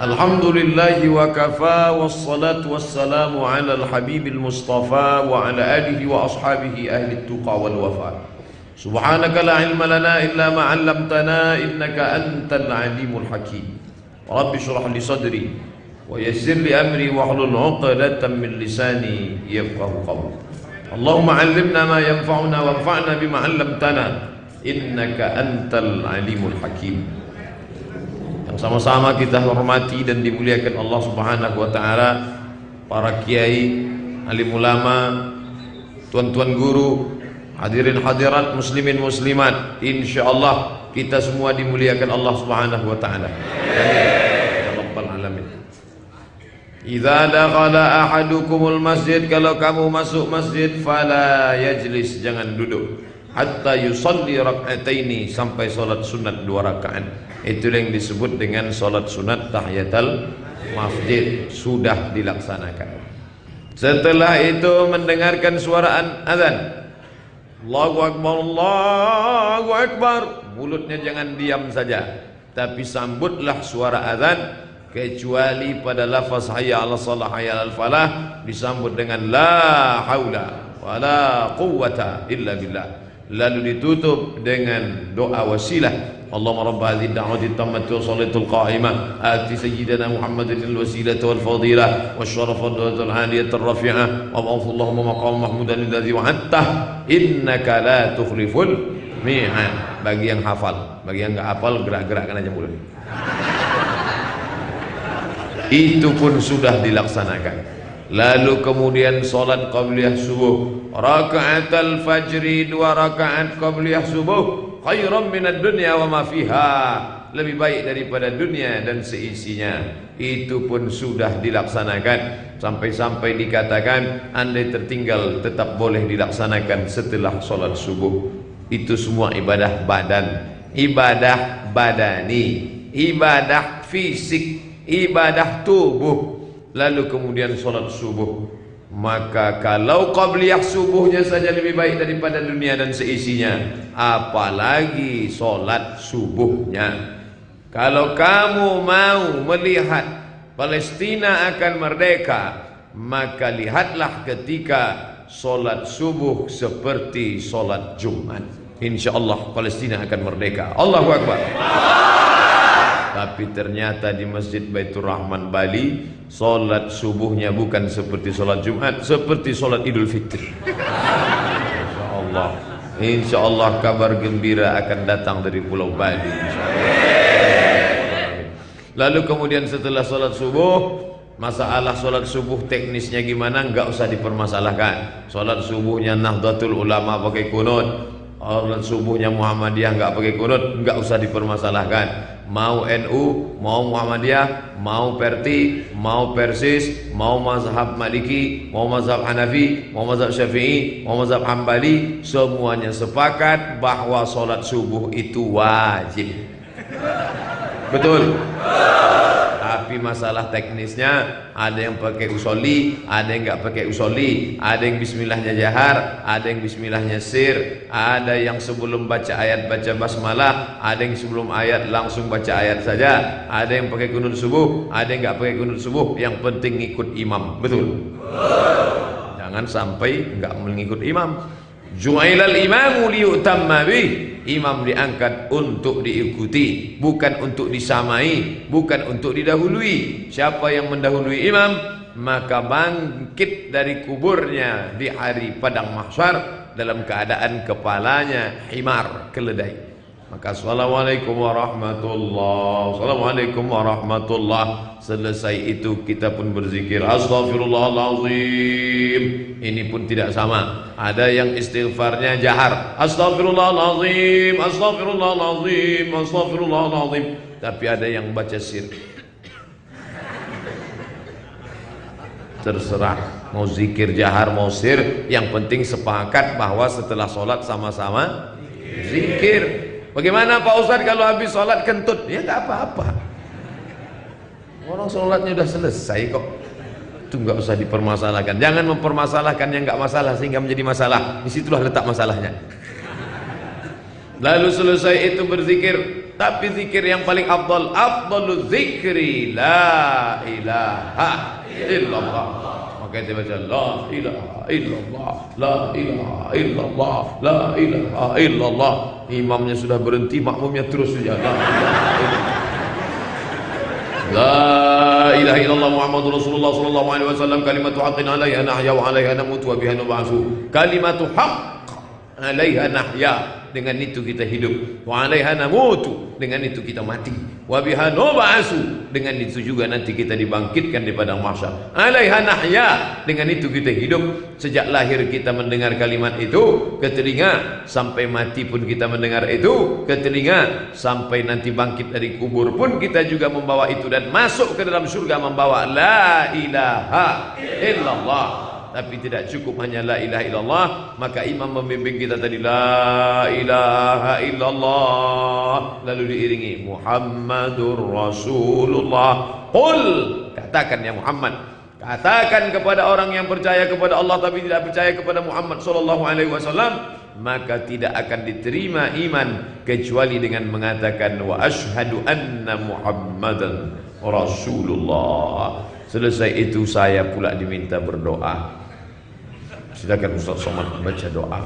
Alhamdulillahi wa kafa wassalatu wassalamu ala al-habibil mustafa wa ala alihi wa ashabihi ahli tuqa wal wafa. Subhanaka la ilma lana illa ma 'allamtana innaka antal alimul hakim. Rabbi shrah li sadri wa yassir li amri wa hlul 'uqdatam min lisani yafqahu qawli. Allahumma 'allimna ma yanfa'una wanfa'na bima 'allamtana innaka antal alimul hakim. Yang sama-sama kita hormati dan dimuliakan Allah Subhanahu wa taala, para kiai, alim ulama, tuan-tuan guru, hadirin hadirat, muslimin muslimat, insyaallah kita semua dimuliakan Allah Subhanahu wa taala. Ya rabbal alamin. Idza dakhala ahadukumul masjid, kalau kamu masuk masjid, fala yajlis, jangan duduk, hatta yusalli rak'ataini, sampai salat sunat 2 rakaat. Itu yang disebut dengan salat sunat tahiyatul masjid, sudah dilaksanakan. Setelah itu mendengarkan suara azan, Allahu akbar, Allahu akbar, mulutnya jangan diam saja, tapi sambutlah suara azan, kecuali pada lafaz hayya 'alas shalah, hayya 'alal falah disambut dengan la haula wala quwwata illa billah, lalu ditutup dengan doa wasilah. Allahumma rabb hadhihi ad-da'wati at-tammati wa salatul qa'imah ati sayyidina Muhammadin al-wasilata wal fadilah wasyarafa wal 'aliyata ar-rafi'ah wa Allahumma maqam mahmudan alladhi wa'adtah innaka la tukhliful mi'ad. Bagi yang hafal, bagi yang enggak hafal gerak-gerakkan aja mulut. Itu pun sudah dilaksanakan. Lalu kemudian salat qabliyah subuh, raka'atul fajri, 2 rakaat qabliyah subuh, khairan minad dunya wa ma fiha, lebih baik daripada dunia dan seisinya. Itu pun sudah dilaksanakan, sampai-sampai dikatakan andai tertinggal tetap boleh dilaksanakan setelah salat subuh. Itu semua ibadah badan, ibadah badani, ibadah fisik, ibadah tubuh. Lalu kemudian salat subuh, maka kalau qabliyah subuhnya saja lebih baik daripada dunia dan seisinya, apalagi salat subuhnya. Kalau kamu mau melihat Palestina akan merdeka, maka lihatlah ketika salat subuh seperti salat Jumat. Insyaallah Palestina akan merdeka. Allahu Akbar. Tapi ternyata di Masjid Baitur Rahman Bali, solat subuhnya bukan seperti solat Jumat, seperti solat Idul Fitri. Insya Allah kabar gembira akan datang dari Pulau Bali. Lalu kemudian setelah solat subuh, masalah solat subuh teknisnya gimana enggak usah dipermasalahkan. Solat subuhnya Nahdlatul Ulama pakai kunut, solat subuhnya Muhammadiyah enggak pakai kunut, enggak usah dipermasalahkan. Mau NU, mau Muhammadiyah, mau Perti, mau Persis, mau mazhab Maliki, mau mazhab Hanafi, mau mazhab Syafi'i, mau mazhab Hambali, semuanya sepakat bahwa solat subuh itu wajib. Betul? Tapi masalah teknisnya, ada yang pakai usolli, ada yang enggak pakai usolli, ada yang bismillahnya jahar, ada yang bismillahnya sir, ada yang sebelum baca ayat baca basmalah, ada yang sebelum ayat langsung baca ayat saja, ada yang pakai kunut subuh, ada yang enggak pakai kunut subuh. Yang penting ikut imam. Betul? Jangan sampai enggak mengikut imam. Ju'ailal imamu liyutamma bih. Imam diangkat untuk diikuti, bukan untuk disamai, bukan untuk didahului. Siapa yang mendahului imam, maka bangkit dari kuburnya di hari padang mahsyar dalam keadaan kepalanya himar, keledai. Maka assalamualaikum warahmatullah, assalamualaikum warahmatullah. Selesai itu kita pun berzikir astaghfirullahalazim. Ini pun tidak sama. Ada yang istighfarnya jahar, astaghfirullahalazim, astaghfirullahalazim, astaghfirullahalazim. Tapi ada yang baca sir. Terserah mau zikir jahar mau sir, yang penting sepakat bahwa setelah sholat sama-sama zikir. Bagaimana Pak Ustadz kalau habis sholat kentut? Ya tak apa-apa, orang sholatnya udah selesai kok. Itu nggak usah dipermasalahkan. Jangan mempermasalahkan yang nggak masalah sehingga menjadi masalah. Disitulah letak masalahnya. Lalu selesai itu berzikir, tapi zikir yang paling afdalul zikri la ilaha illallah. Maka kita baca la ilaha illallah, la ilaha illallah, la ilaha illallah. Imamnya sudah berhenti, makmumnya terus saja la ilaha illallah. La ilaha illallah Muhammadur Rasulullah sallallahu alaihi wasallam, kalimatu haqqin 'alaiha nahya wa 'alaiha namutu wa biha nub'atsu. Kalimatu haqq 'alaiha nahya, dengan itu kita hidup, wa 'alaiha namutu, dengan itu kita mati, wa biha nub'atsu, dengan itu juga nanti kita dibangkitkan di padang mahsyar. 'Alaiha nahya, dengan itu kita hidup. Sejak lahir kita mendengar kalimat itu ke telinga, sampai mati pun kita mendengar itu ke telinga, sampai nanti bangkit dari kubur pun kita juga membawa itu, dan masuk ke dalam surga membawa la ilaha illallah. Tapi tidak cukup hanya la ilaha illallah, maka imam membimbing kita tadi la ilaha illallah, lalu diiringi Muhammadur Rasulullah. Qul, katakan ya Muhammad, katakan kepada orang yang percaya kepada Allah tapi tidak percaya kepada Muhammad sallallahu alaihi wasallam, maka tidak akan diterima iman kecuali dengan mengatakan wa asyhadu anna Muhammadan Rasulullah. Selesai itu saya pula diminta berdoa. Silakan Ustaz Somad baca doa.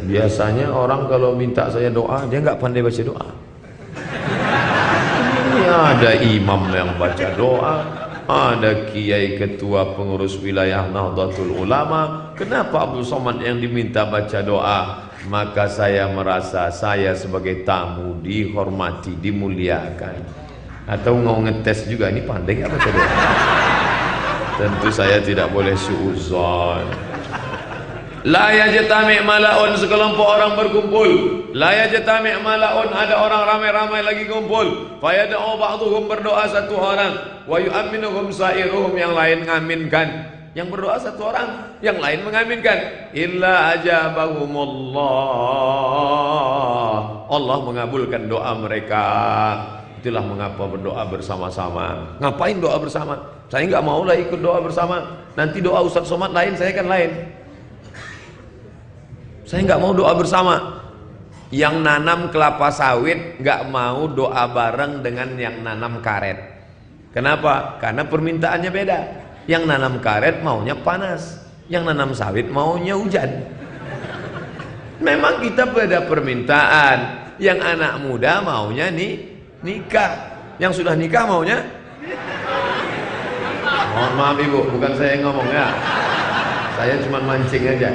Biasanya orang kalau minta saya doa, dia nggak pandai baca doa. Ini ada imam yang baca doa, ada kiai ketua pengurus wilayah Nahdlatul Ulama. Kenapa Abdul Somad yang diminta baca doa? Maka saya merasa saya sebagai tamu dihormati, dimuliakan. Atau mau ngetes juga, ini pandai nggak baca doa? Tentu saya tidak boleh suudzon. La yajtami' malaun, sekelompok orang berkumpul. La yajtami' malaun, ada orang ramai-ramai lagi kumpul. Fayad'u ba'dhum, berdoa satu orang, wa yu'minuhum sa'iruhum, yang lain ngaminkan. Yang berdoa satu orang, yang lain mengaminkan. Illa ajabahumullah, Allah mengabulkan doa mereka. Itulah mengapa berdoa bersama-sama. Ngapain doa bersama? Saya nggak mau lah ikut doa bersama. Nanti doa Ustaz Somad lain, saya kan lain. Saya nggak mau doa bersama. Yang nanam kelapa sawit nggak mau doa bareng dengan yang nanam karet. Kenapa? Karena permintaannya beda. Yang nanam karet maunya panas, yang nanam sawit maunya hujan. Memang kita beda permintaan. Yang anak muda maunya nikah, yang sudah nikah maunya. Mohon maaf ibu, bukan saya yang ngomong ya. Saya cuma mancing aja.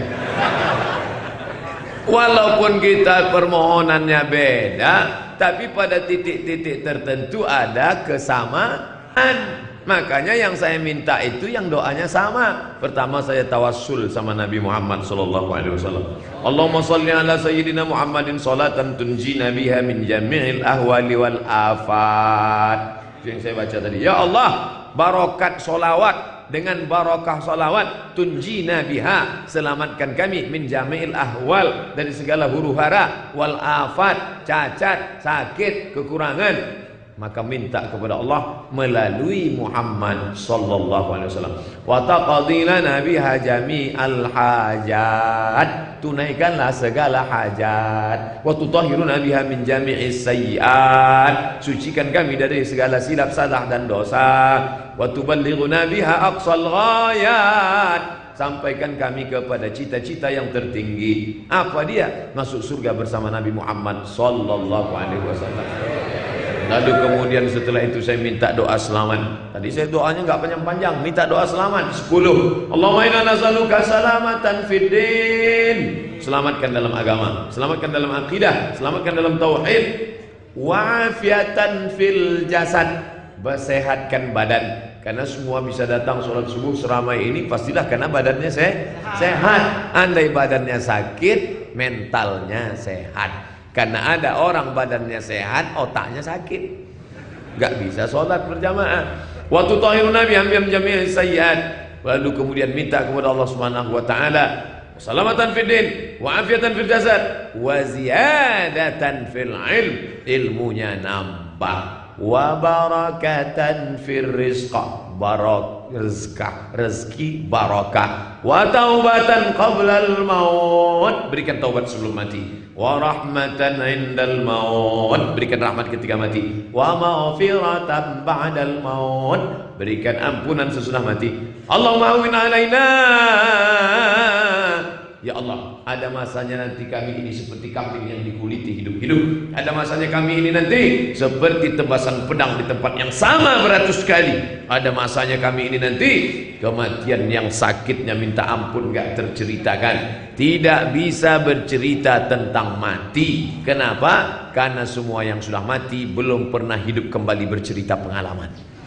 Walaupun kita permohonannya beda, tapi pada titik-titik tertentu ada kesamaan. Makanya yang saya minta itu yang doanya sama. Pertama saya tawassul sama Nabi Muhammad sallallahu alaihi wasallam. Allahumma shalli ala sayyidina Muhammadin salatan tunjina biha min jami'il ahwali wal afat. Itu yang saya baca tadi. Ya Allah, barokat solawat, dengan barokah salawat, tunjina biha, selamatkan kami, min jami'il ahwal, dari segala huru-hara, wal afat, cacat, sakit, kekurangan. Maka minta kepada Allah melalui Muhammad sallallahu alaihi wasallam. Wa taqdi lana biha jami'al hajat, tunaikanlah segala hajat. Wa tutahhiruna biha min jami'is sayyi'at, sucikan kami dari segala silap salah dan dosa. Wa tuballighuna biha aqsal ghayat, sampaikan kami kepada cita-cita yang tertinggi. Apa dia? Masuk surga bersama Nabi Muhammad sallallahu alaihi wasallam. Lalu kemudian setelah itu saya minta doa selamat. Tadi saya doanya nggak panjang-panjang, minta doa selamat 10. Allahumma inna nas'aluka salamatan fid din, selamatkan dalam agama, selamatkan dalam akidah, selamatkan dalam tauhid. Wa'afiatan fil jasad, sehatkan badan. Karena semua bisa datang sholat subuh seramai ini pastilah karena badannya sehat. Andai badannya sakit, mentalnya sehat. Karena ada orang badannya sehat, otaknya sakit, gak bisa sholat berjamaah. Waktu tahirun Nabi hampir jami'in sayyiat. Lalu kemudian minta kepada Allah Subhanahu wa taala salamatan fid din, wa afiatan fil jasad, wa ziyadatan fil ilm, ilmunya nambah, wa barakatan fil rizq, rezeki barakah, wa taubatan qablal maut, berikan taubat sebelum mati, wa rahmatan indal maut, berikan rahmat ketika mati, wa maghfiratan ba'dal maut, berikan ampunan sesudah mati. Allahumma awin alaina. Ya Allah, ada masanya nanti kami ini seperti kambing yang dikuliti hidup-hidup. Ada masanya kami ini nanti seperti tebasan pedang di tempat yang sama beratus kali. Ada masanya kami ini nanti kematian yang sakitnya minta ampun gak terceritakan. Tidak bisa bercerita tentang mati. Kenapa? Karena semua yang sudah mati belum pernah hidup kembali bercerita pengalaman.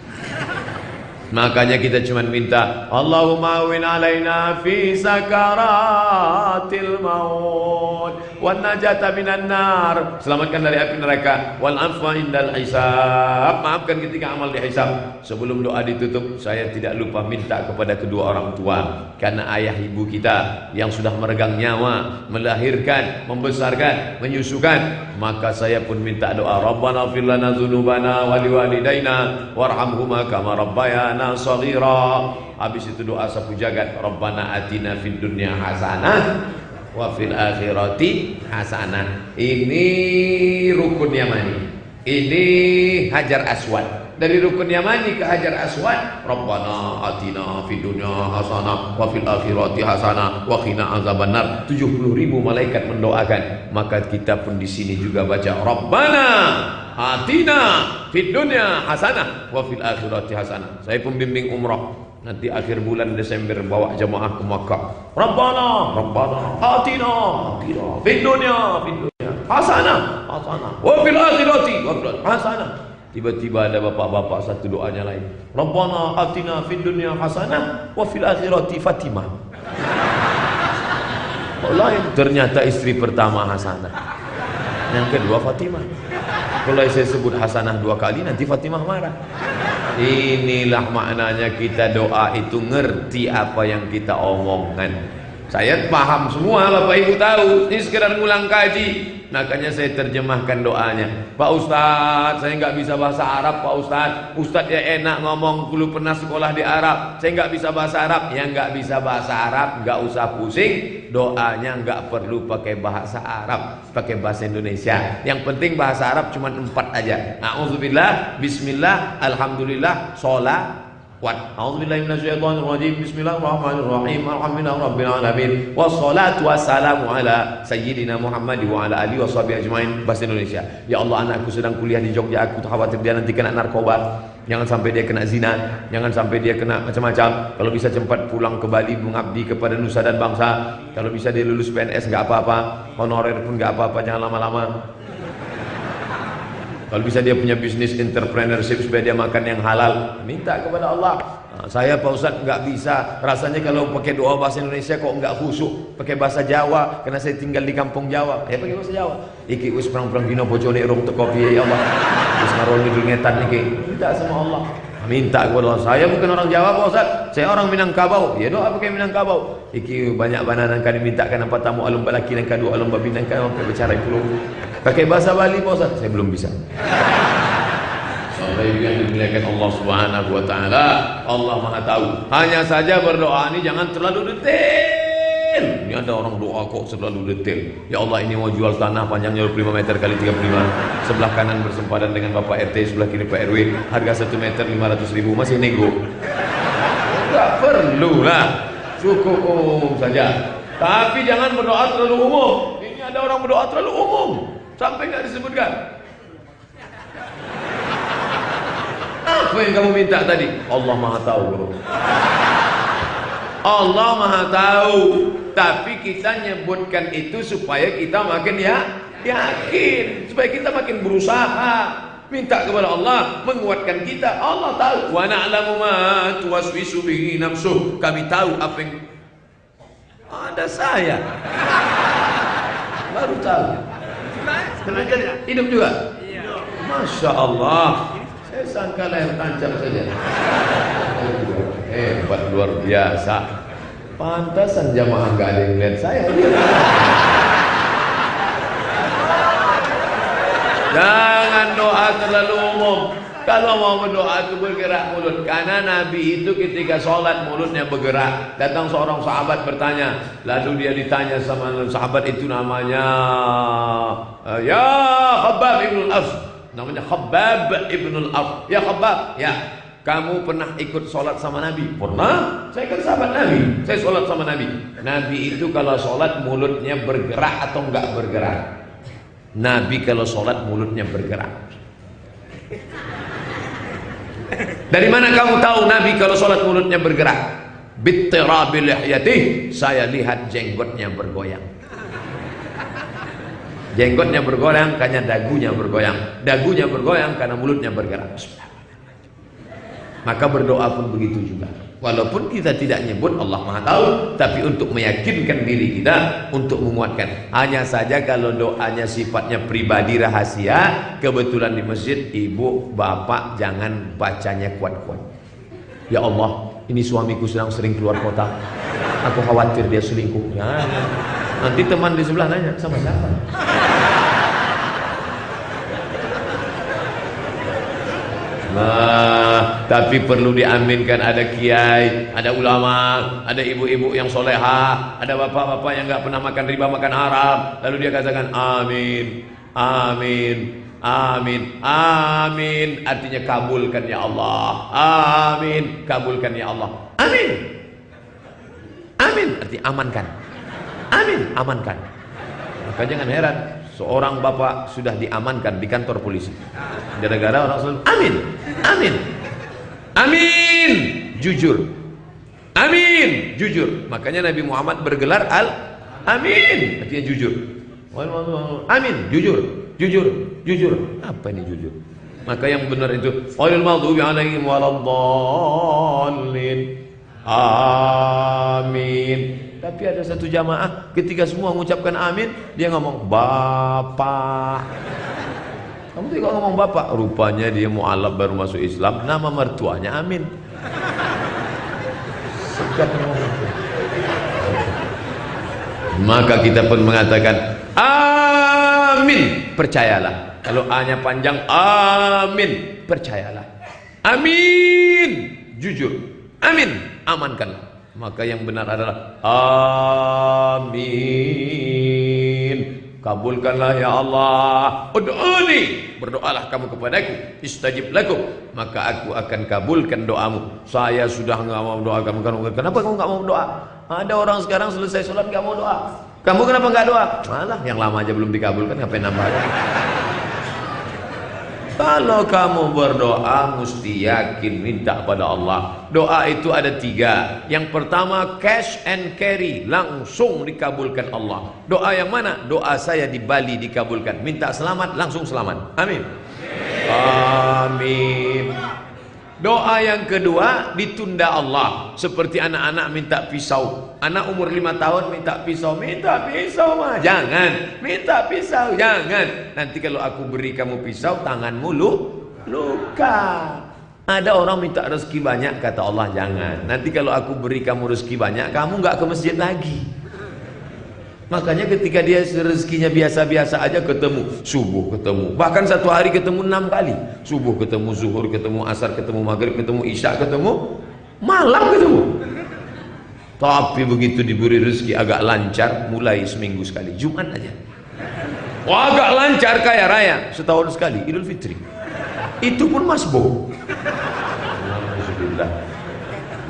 Makanya kita cuma minta Allahumma awin alaina fi sakaratil maut wan najata minan nar, selamatkan dari api neraka, wal afwa indal hisab, maafkan ketika amal dihisab. Sebelum doa ditutup, saya tidak lupa minta kepada kedua orang tua, karena ayah ibu kita yang sudah meregang nyawa, melahirkan, membesarkan, menyusukan, maka saya pun minta doa Rabbana fir lana dzunubana wa liwalidaina warhamhuma kama rabbayana shaghira. Habis itu doa sapu jagat, Rabbana atina fid dunya hasanah wa fil akhirati hasanah. Ini rukun Yamani, ini Hajar Aswad. Dari rukun Yamani ke Hajar Aswad, Rabbana atina fid dunya hasanah wa fil akhirati hasanah wa qina azabannar. 70.000 malaikat mendoakan. Maka kita pun di sini juga baca Rabbana atina fid dunya hasanah wa fil akhirati hasanah. Saya pembimbing umrah, nanti akhir bulan Desember bawa jamaah ke Makkah. Rabbana atina fid dunya hasanah wa fil akhirati hasanah. Tiba-tiba ada bapak-bapak satu doanya lain, Rabbana atina fid dunya hasanah wa fil akhirati Fatimah. Lain, ternyata istri pertama Hasanah, yang kedua Fatimah. Kalau saya sebut Hasanah 2 kali nanti Fatimah marah. Inilah maknanya kita doa itu ngerti apa yang kita omongkan. Saya paham semua, Bapak Ibu tahu, ini sekedar ngulang kaji. Makanya saya terjemahkan doanya. Pak Ustadz, saya nggak bisa bahasa Arab Pak Ustadz. Ustadz ya enak ngomong, dulu pernah sekolah di Arab. Saya nggak bisa bahasa Arab. Yang nggak bisa bahasa Arab nggak usah pusing. Doanya nggak perlu pakai bahasa Arab, pakai bahasa Indonesia. Yang penting bahasa Arab cuma 4 aja. A'udzubillah, Bismillah, Alhamdulillah, Sholat. A'udzubillahi minasyaitonir rajim. Bismillahirrahmanirrahim. Alhamdulillahirabbil alamin. Wassalatu wassalamu ala sayyidina Muhammad wa ala alihi washabihi ajmain. Bahasa Indonesia. Ya Allah, anakku sedang kuliah di Jogja, aku khawatir dia nanti kena narkoba. Jangan sampai dia kena zina, jangan sampai dia kena macam-macam. Kalau bisa cepat pulang ke Bali mengabdi kepada nusa dan bangsa. Kalau bisa dia lulus PNS nggak apa-apa, honorer pun nggak apa-apa, jangan lama-lama. Kalau bisa dia punya bisnis entrepreneurship supaya dia makan yang halal, minta kepada Allah. Nah, saya Pak Ustadz nggak bisa, rasanya kalau pakai doa bahasa Indonesia kok nggak khusyuk, pakai bahasa Jawa, karena saya tinggal di kampung Jawa. Ya pakai bahasa Jawa. Iki wis perang-perang dino bojone rong teko piye ya Allah. Wis ngarol ngidul ngetan iki. Minta sama Allah. Minta kepada Allah. Saya bukan orang Jawa Pak Ustadz, saya orang Minangkabau. Ya doa pakai Minangkabau. Iki banyak bananan kan dimintakan apa tamu alum balaki dan kadu alum babinan kan sampai bicara itu. Pakai bahasa Bali Pak Ustadz, saya belum bisa. Saudara yang dimuliakan Allah Subhanahu wa taala, Allah Maha tahu. Hanya saja berdoa ini jangan terlalu detail. Ini ada orang doa kok terlalu detail. Ya Allah, ini mau jual tanah panjangnya 25 meter kali 35. Sebelah kanan bersempadan dengan Bapak RT, sebelah kiri Pak RW. Harga 1 meter 500.000, masih nego. Enggak perlu lah. Cukup umum saja. Tapi jangan berdoa terlalu umum. Ini ada orang berdoa terlalu umum sampai nggak disebutkan. Apa yang kamu minta tadi? Allah Maha tahu, bro. Allah Maha tahu, tapi kita nyebutkan itu supaya kita makin yakin, supaya kita makin berusaha minta kepada Allah menguatkan kita. Allah tahu. Wa na'lamu ma tuwaswisu bihi nafsuh. Kami tahu apa yang ada saya. Baru tahu. Hidup juga? Masya Allah. Saya sangka leher tancap saja. Hebat, luar biasa. Pantasan jamaah nggak ada yang lihat saya. Jangan doa terlalu umum. Kalau mau berdoa itu bergerak mulut. Karena Nabi itu ketika sholat mulutnya bergerak. Datang seorang sahabat bertanya. Lalu dia ditanya sama sahabat itu namanya ya Khabbab ibn al-Arsh. Namanya Khabbab ibn al-Arsh. Ya Khabbab, ya, kamu pernah ikut sholat sama Nabi? Pernah. Saya kan sahabat Nabi. Saya sholat sama Nabi. Nabi itu kalau sholat mulutnya bergerak atau enggak bergerak? Nabi kalau sholat mulutnya bergerak. Dari mana kamu tahu Nabi kalau sholat mulutnya bergerak? Bittirabil lihyatih, saya lihat jenggotnya bergoyang. Jenggotnya bergoyang karena dagunya bergoyang. Dagunya bergoyang karena mulutnya bergerak. Maka berdoa pun begitu juga. Walaupun kita tidak nyebut Allah Maha Tahu, tapi untuk meyakinkan diri kita, untuk menguatkan. Hanya saja kalau doanya sifatnya pribadi rahasia, kebetulan di masjid ibu bapak jangan bacanya kuat-kuat. Ya Allah, ini suamiku sedang sering keluar kota. Aku khawatir dia selingkuh. Ya, nanti teman di sebelah nanya sama siapa? Nah, tapi perlu diaminkan, ada kiai, ada ulama, ada ibu-ibu yang soleha, ada bapak-bapak yang nggak pernah makan riba, makan haram. Lalu dia katakan amin, amin, amin, amin. Artinya kabulkan ya Allah. Amin, kabulkan ya Allah. Amin, amin. Artinya amankan. Amin, amankan. Maka jangan heran. Seorang bapak sudah diamankan di kantor polisi gara-gara orang selalu amin, amin, amin, jujur, amin, jujur. Makanya Nabi Muhammad bergelar al-amin, artinya jujur. Amin, jujur, jujur, jujur. Apa ini jujur? Maka yang benar itu ghairil maghdubi 'alaihim waladdallin. Amin. Tapi ada satu jamaah ketika semua mengucapkan amin, dia ngomong Bapak. Kamu juga ngomong Bapak. Rupanya dia mu'alaf baru masuk Islam, nama mertuanya Amin. Maka kita pun mengatakan amin, percayalah. Kalau A-nya panjang, amin, percayalah. Amin, jujur. Amin, amankanlah. Maka yang benar adalah amin, kabulkanlah ya Allah. Ud'uni, berdoalah kamu kepadaku, istajib lakum, maka aku akan kabulkan doamu. Saya sudah nggak mau doa kamu. Kenapa kamu nggak mau doa? Ada orang sekarang selesai sholat nggak mau doa. Kamu kenapa nggak doa? Malah yang lama aja belum dikabulkan, ngapain nambah lagi? Kalau kamu berdoa mesti yakin minta pada Allah. Doa itu ada 3. Yang pertama cash and carry, langsung dikabulkan Allah. Doa yang mana? Doa saya di Bali dikabulkan. Minta selamat, langsung selamat. Amin. Amin. Doa yang kedua ditunda Allah. Seperti anak-anak minta pisau. Anak umur 5 tahun minta pisau. Minta pisau mah jangan. Minta pisau jangan. Nanti kalau aku beri kamu pisau, tanganmu luka. Ada orang minta rezeki banyak, kata Allah jangan. Nanti kalau aku beri kamu rezeki banyak, kamu nggak ke masjid lagi. Makanya ketika dia rezekinya biasa-biasa aja, ketemu subuh, ketemu, bahkan satu hari ketemu 6 kali. Subuh ketemu, zuhur ketemu, asar ketemu, maghrib ketemu, isya ketemu, malam ketemu. Tapi begitu diberi rezeki agak lancar, mulai seminggu sekali, Jumat aja. Wah, agak lancar kaya raya, setahun sekali, Idul Fitri. Itu pun masbuk. Alhamdulillah.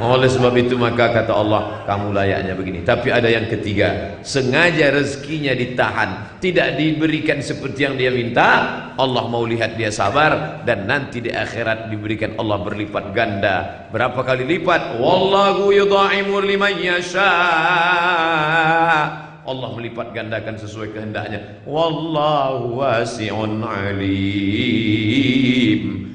Oleh sebab itu maka kata Allah, kamu layaknya begini. Tapi ada yang ketiga, sengaja rezekinya ditahan, tidak diberikan seperti yang dia minta. Allah mau lihat dia sabar, dan nanti di akhirat diberikan Allah berlipat ganda. Berapa kali lipat? Wallahu yudha'imu liman yasha. Allah melipat gandakan sesuai kehendaknya. Wallahu wasi'un alim.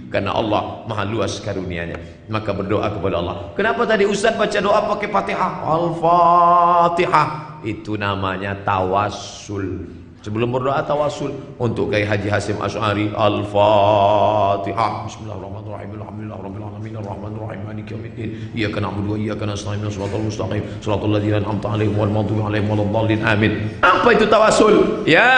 Karena Allah maha luas karunia-Nya. Maka berdoa kepada Allah. Kenapa tadi Ustaz baca doa pakai Fatihah? Al-Fatihah itu namanya tawassul. Sebelum berdoa tawasul untuk Kiai Haji Hasyim Asy'ari. Al-Fatihah. Bismillahirrahmanirrahim. Alhamdulillahirabbil alamin arrahmanir rahim maliki yaumiddin. Iyyaka na'budu wa iyyaka nasta'in shiratal mustaqim shiratal ladzina an'amta 'alaihim wal maghdubi 'alaihim waladdallin. Amin. Apa itu tawasul? Ya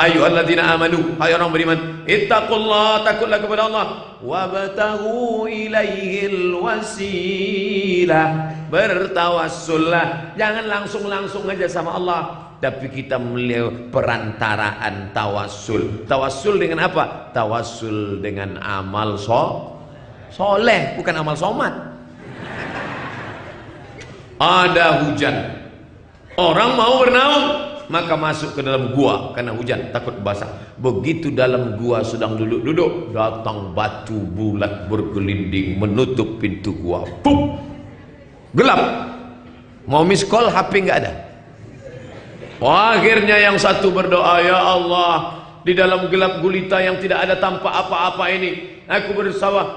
ayyuhalladzina amanu, hai orang beriman, ittaqullah, takutlah kepada Allah, wabtaghu ilaihil wasilah, bertawassullah. Jangan langsung aja sama Allah, tapi kita melihat perantaraan tawassul. Tawassul dengan apa? Tawassul dengan amal soleh, bukan amal somat. Ada hujan, orang mau bernaung, maka masuk ke dalam gua karena hujan, takut basah. Begitu dalam gua sedang duduk-duduk, datang batu bulat bergelinding menutup pintu gua. Pum! Gelap. Mau miss call, HP nggak ada. Akhirnya yang satu berdoa, ya Allah, di dalam gelap gulita yang tidak ada tampak apa-apa ini, aku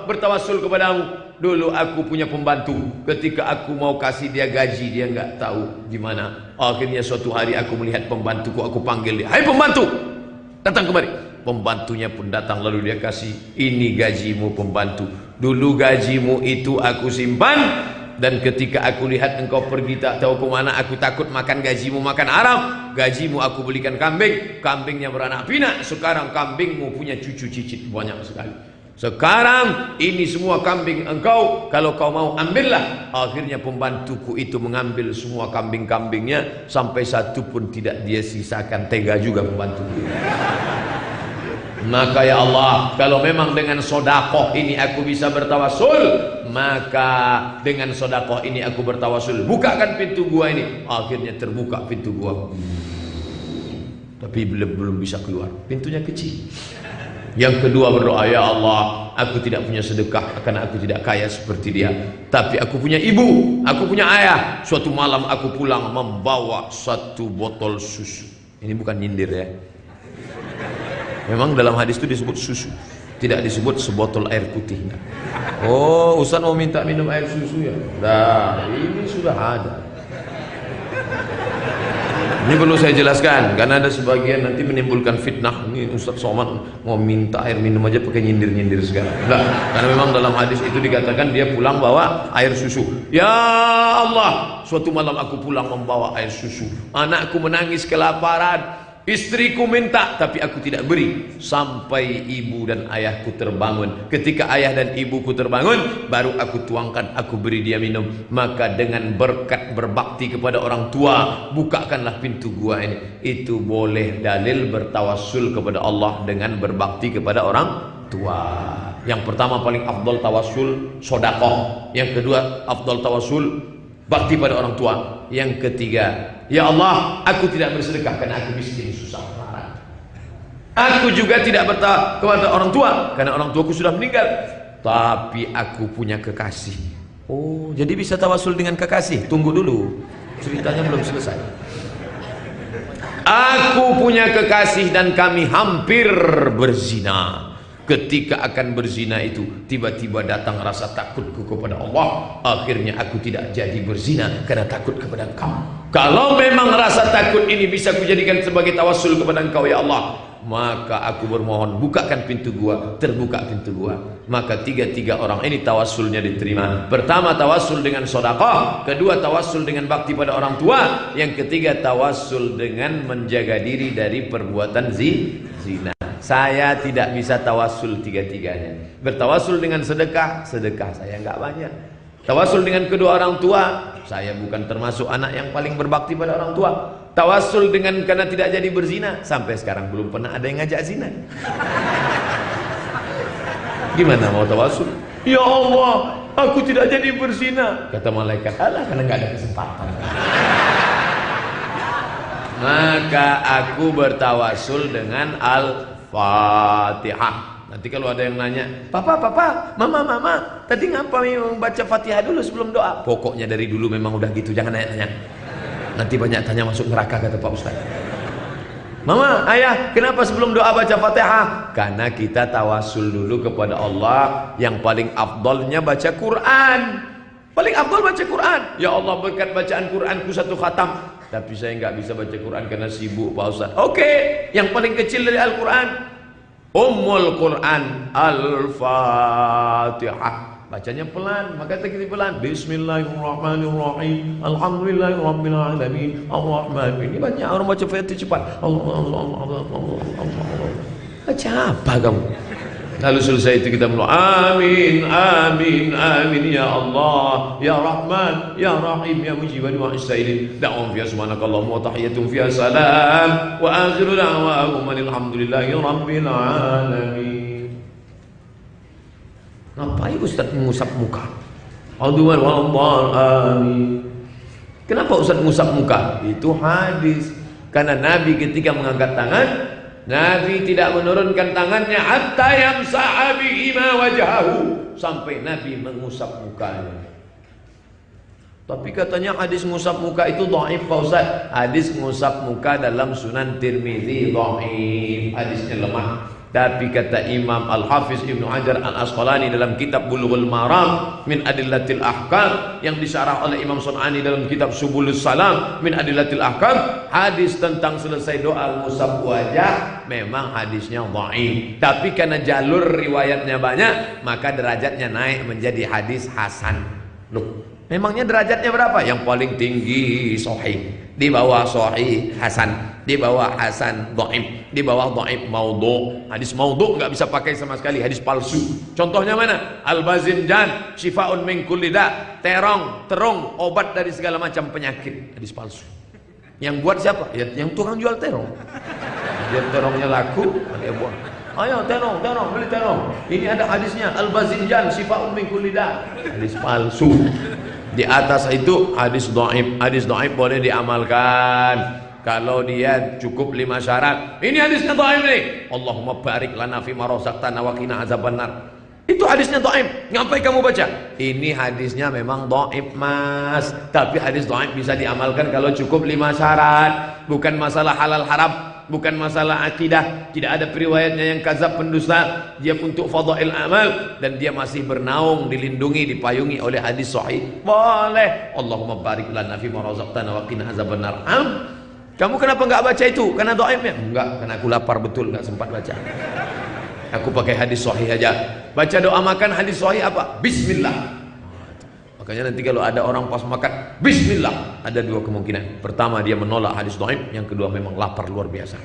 bertawassul kepadamu. Dulu aku punya pembantu, ketika aku mau kasih dia gaji, dia nggak tahu di mana. Akhirnya suatu hari aku melihat pembantuku, aku panggil dia, hai pembantu, datang kemari. Pembantunya pun datang, lalu dia kasih, ini gajimu pembantu. Dulu gajimu itu aku simpan, dan ketika aku lihat engkau pergi tak tahu ke mana, aku takut makan gajimu makan haram. Gajimu aku belikan kambing, kambingnya beranak pinak. Sekarang kambingmu punya cucu cicit banyak sekali. Sekarang ini semua kambing engkau, kalau kau mau ambillah. Akhirnya pembantuku itu mengambil semua kambing-kambingnya, sampai satu pun tidak dia sisakan. Tega juga pembantuku. Maka ya Allah, kalau memang dengan sodakoh ini aku bisa bertawasul, maka dengan sodakoh ini aku bertawasul. Bukakan pintu gua ini. Akhirnya terbuka pintu gua, tapi belum bisa keluar, pintunya kecil. Yang kedua berdoa, ya Allah, aku tidak punya sedekah karena aku tidak kaya seperti dia, tapi aku punya ibu, aku punya ayah. Suatu malam aku pulang membawa satu botol susu. Ini bukan nyindir ya, memang dalam hadis itu disebut susu, tidak disebut sebotol air putih. Oh, Ustaz mau minta minum air susu ya? Nah, ini sudah ada. Ini perlu saya jelaskan karena ada sebagian nanti menimbulkan fitnah. Ini Ustaz Somad mau minta air minum aja pakai nyindir-nyindir sekarang. Enggak, karena memang dalam hadis itu dikatakan dia pulang bawa air susu. Ya Allah, suatu malam aku pulang membawa air susu. Anakku menangis kelaparan. Istriku minta, tapi aku tidak beri. Sampai ibu dan ayahku terbangun. Ketika ayah dan ibuku terbangun, baru aku tuangkan, aku beri dia minum. Maka dengan berkat berbakti kepada orang tua, bukakanlah pintu gua ini. Itu boleh dalil bertawassul kepada Allah dengan berbakti kepada orang tua. Yang pertama paling afdal tawassul sodakoh. Yang kedua afdal tawassul bakti pada orang tua. Yang ketiga, ya Allah, aku tidak bersedekah karena aku miskin, susah marah. Aku juga tidak bertawassul kepada orang tua karena orang tuaku sudah meninggal, tapi aku punya kekasih. Oh, jadi bisa tawassul dengan kekasih. Tunggu dulu, ceritanya belum selesai. Aku punya kekasih dan kami hampir berzina. Ketika akan berzina itu, tiba-tiba datang rasa takutku kepada Allah. Akhirnya aku tidak jadi berzina karena takut kepada Engkau. Kalau memang rasa takut ini bisa kujadikan sebagai tawassul kepada Engkau ya Allah, maka aku bermohon bukakan pintu gua. Terbuka pintu gua, maka tiga-tiga orang ini tawassulnya diterima. Pertama tawassul dengan sedekah, kedua tawassul dengan bakti pada orang tua, yang ketiga tawassul dengan menjaga diri dari perbuatan zina. Saya tidak bisa tawassul tiga-tiganya. Bertawassul dengan sedekah, sedekah saya nggak banyak. Tawassul dengan kedua orang tua, saya bukan termasuk anak yang paling berbakti pada orang tua. Tawassul dengan karena tidak jadi berzina, sampai sekarang belum pernah ada yang ngajak zina. Gimana mau tawassul? Ya Allah, aku tidak jadi berzina. Kata malaikat, alah, karena nggak ada kesempatan. Maka aku bertawassul dengan Al-Fatihah. Nanti kalau ada yang nanya, Papa, Mama, tadi ngapa membaca Fatihah dulu sebelum doa? Pokoknya dari dulu memang udah gitu, jangan nanya-nanya. Nanti banyak tanya masuk neraka, kata Pak Ustaz. Mama, Ayah, kenapa sebelum doa baca Fatihah? Karena kita tawassul dulu kepada Allah. Yang paling afdalnya baca Quran. Paling afdal baca Quran. Ya Allah, berkat bacaan Quranku satu khatam, Tapi saya nggak bisa baca Quran karena sibuk Pak Ustaz. Oke, yang paling kecil dari Al-Quran, Ummul Quran, Al-Fatihah. Bacanya pelan, maka kita pelan. Bismillahirrahmanirrahim. Alhamdulillahirabbil alamin. Ar-Rahman. Ini banyak orang baca Fatihah cepat. Allah. Baca apa kamu? Lalu selesai itu kita mulai amin, amin, amin ya Allah, ya Rahman, ya Rahim, ya Mujiban wa Isailin. Da'um fiya subhanakallahumma wa tahiyatum fiya salam wa akhiru da'wahum alhamdulillahi rabbil alamin. Ngapain Ustaz mengusap muka? Aduan wallah amin. Kenapa Ustaz mengusap muka? Itu hadis. Karena Nabi ketika mengangkat tangan, Nabi tidak menurunkan tangannya hatta yamsaha bihima wajhahu, sampai Nabi mengusap mukanya. Tapi katanya hadis mengusap muka itu dhaif Pak Ustaz. Hadis mengusap muka dalam Sunan Tirmizi dhaif, hadisnya lemah. Tapi kata Imam Al-Hafiz Ibnu Hajar Al-Asqalani dalam kitab Bulughul Maram min Adillatil Ahkam, yang disyarah oleh Imam Sun'ani dalam kitab Subulus Salam min Adillatil Ahkam, hadis tentang selesai doa ngusap wajah memang hadisnya dhaif. Tapi karena jalur riwayatnya banyak, maka derajatnya naik menjadi hadis hasan. Loh, memangnya derajatnya berapa? Yang paling tinggi sahih, di bawah sahih hasan, di bawah hasan dhaif, di bawah dhaif maudhu. Hadis maudhu nggak bisa pakai sama sekali, hadis palsu. Contohnya mana? Al-Bazinjan syifaun min kulli da, terong obat dari segala macam penyakit, hadis palsu. Yang buat siapa? Ya, yang tukang jual terong. Dia terongnya laku, dia buat. Ayo terong, beli terong. Ini ada hadisnya, Al-Bazinjan syifaun min kulli da, hadis palsu. Di atas itu hadis dhaif. Hadis dhaif boleh diamalkan kalau dia cukup 5 syarat. Ini hadisnya dhaif nih. Allahumma barik lana fi ma razaqtana wa qina azabannar. Itu hadisnya dhaif. Ngapain kamu baca? Ini hadisnya memang dhaif, Mas. Tapi hadis dhaif bisa diamalkan kalau cukup 5 syarat. Bukan masalah halal haram, bukan masalah akidah. Tidak ada periwayatnya yang kazab, pendusta. Dia untuk fadail amal, dan dia masih bernaung, dilindungi, dipayungi oleh hadis sahih. Boleh. Allahumma barik lana fi ma razaqtana wa qina azabannar. Kamu kenapa enggak baca itu? Karena dhaifnya? Enggak, karena aku lapar betul, enggak sempat baca. Aku pakai hadis sahih aja. Baca doa makan hadis sahih apa? Bismillah. Makanya nanti kalau ada orang pas makan Bismillah, ada 2 kemungkinan. Pertama, dia menolak hadis dhaif. Yang kedua, memang lapar luar biasa.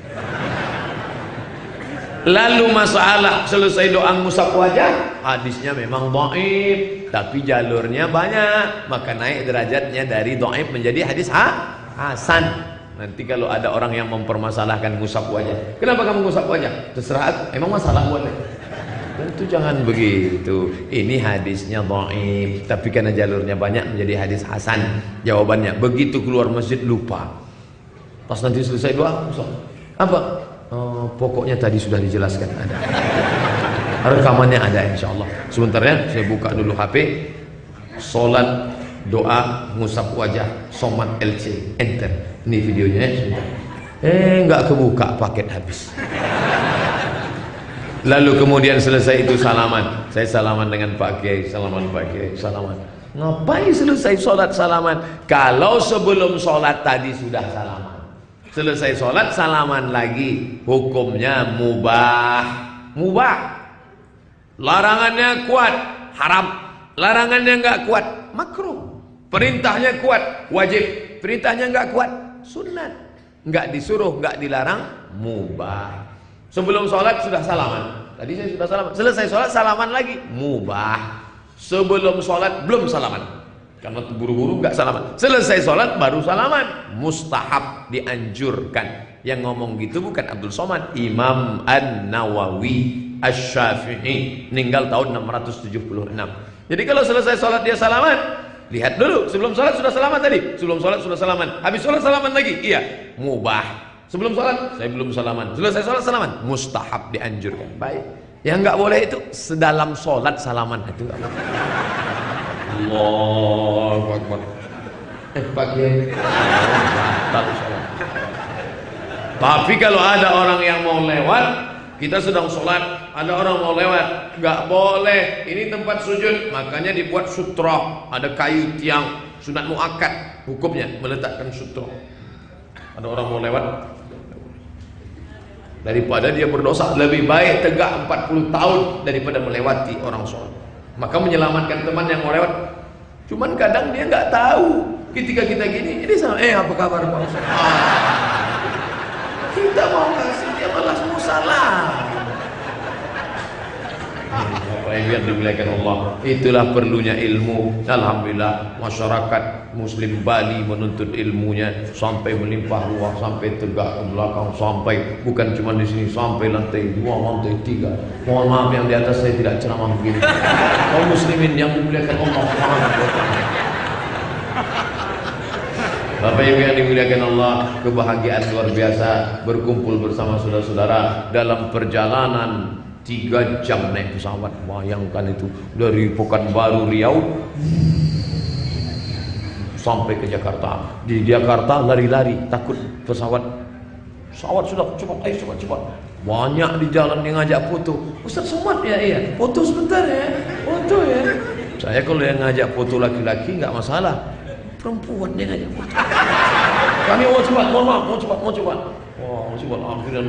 Lalu masalah selesai doa ngusap wajah, hadisnya memang dhaif, tapi jalurnya banyak, maka naik derajatnya dari dhaif menjadi hadis hasan. Nanti kalau ada orang yang mempermasalahkan ngusap wajah, kenapa kamu ngusap wajah? Terserah aku, emang masalah boleh. Tentu jangan begitu. Ini hadisnya dhaif, tapi karena jalurnya banyak menjadi hadis hasan. Jawabannya, begitu keluar masjid lupa. Pas nanti selesai doa, apa? Pokoknya tadi sudah dijelaskan, ada. Rekamannya ada insyaallah. Sebentar ya, saya buka dulu HP. Salat doa ngusap wajah Somad LC, enter. Ini videonya ya, sebentar. Nggak kebuka, paket habis. Lalu kemudian selesai itu salaman. Saya salaman dengan Pak Kiai, salaman Pak Kiai, salaman. Ngapain selesai sholat salaman? Kalau sebelum sholat tadi sudah salaman, selesai sholat salaman lagi, hukumnya mubah. Mubah. Larangannya kuat, haram. Larangannya nggak kuat, makruh. Perintahnya kuat, wajib. Perintahnya nggak kuat, sunat. Nggak disuruh, nggak dilarang, mubah. Sebelum sholat sudah salaman. Tadi saya sudah salaman. Selesai sholat salaman lagi, mubah. Sebelum sholat belum salaman, karena buru-buru nggak salaman. Selesai sholat baru salaman, mustahab, dianjurkan. Yang ngomong gitu bukan Abdul Somad, Imam An-Nawawi Asy-Syafi'i, meninggal tahun 676. Jadi kalau selesai sholat dia salaman, lihat dulu, sebelum sholat sudah salaman tadi. Sebelum sholat sudah salaman, habis sholat salaman lagi. Iya, mubah. Sebelum sholat, saya belum salaman. Selesai sholat salaman, mustahab, dianjurkan. Baik. Yang nggak boleh itu sedalam sholat salaman, itu nggak boleh. Allahu Akbar. Pak Kiai. Tapi kalau ada orang yang mau lewat, kita sedang sholat, ada orang mau lewat, nggak boleh. Ini tempat sujud, makanya dibuat sutra, ada kayu tiang, sunat muakkad, hukumnya meletakkan sutra. Ada orang mau lewat, daripada dia berdosa, lebih baik tegak 40 tahun daripada melewati orang sholat. Maka menyelamatkan teman yang mau lewat. Cuman kadang dia nggak tahu. Ketika kita gini, ini sama, apa kabar Pak Ustaz? Kita mau kasih, dia malah mau salah. Bapak Ibu yang dimuliakan Allah, itulah perlunya ilmu. Alhamdulillah masyarakat Muslim Bali menuntut ilmunya sampai melimpah ruah, sampai tegak ke belakang, sampai bukan cuma di sini, sampai lantai 2, lantai 3. Mohon maaf yang di atas saya tidak ceramah begini. Kaum muslimin yang dimuliakan Allah Subhanahu wa taala. Bapak Ibu yang dimuliakan Allah, kebahagiaan luar biasa berkumpul bersama saudara-saudara dalam perjalanan 3 jam naik pesawat. Bayangkan itu, dari Pekanbaru Riau sampai ke Jakarta. Di Jakarta lari-lari, takut pesawat sudah cepat, ayo cepat. Banyak di jalan yang ngajak foto. Ustaz Somad ya, iya, foto sebentar ya, foto ya. Saya kalau yang ngajak foto laki-laki nggak masalah, perempuan yang ngajak foto. Kami mau cepat, mohon maaf, mau cepat. Wah, akhirnya